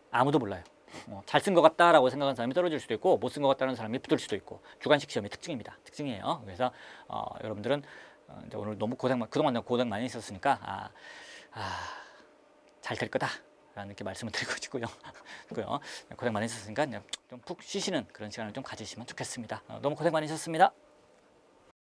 아무도 몰라요. 잘 쓴 것 같다라고 생각하는 사람이 떨어질 수도 있고 못 쓴 것 같다는 사람이 붙을 수도 있고 주관식 시험의 특징이에요. 그래서 여러분들은 이제 오늘 너무 그동안 고생 많이 했었으니까 잘 될 거다라는 이렇게 말씀을 드리고 싶고요. 고생 많이 했었으니까 좀 푹 쉬시는 그런 시간을 좀 가지시면 좋겠습니다. 너무 고생 많이 하셨습니다.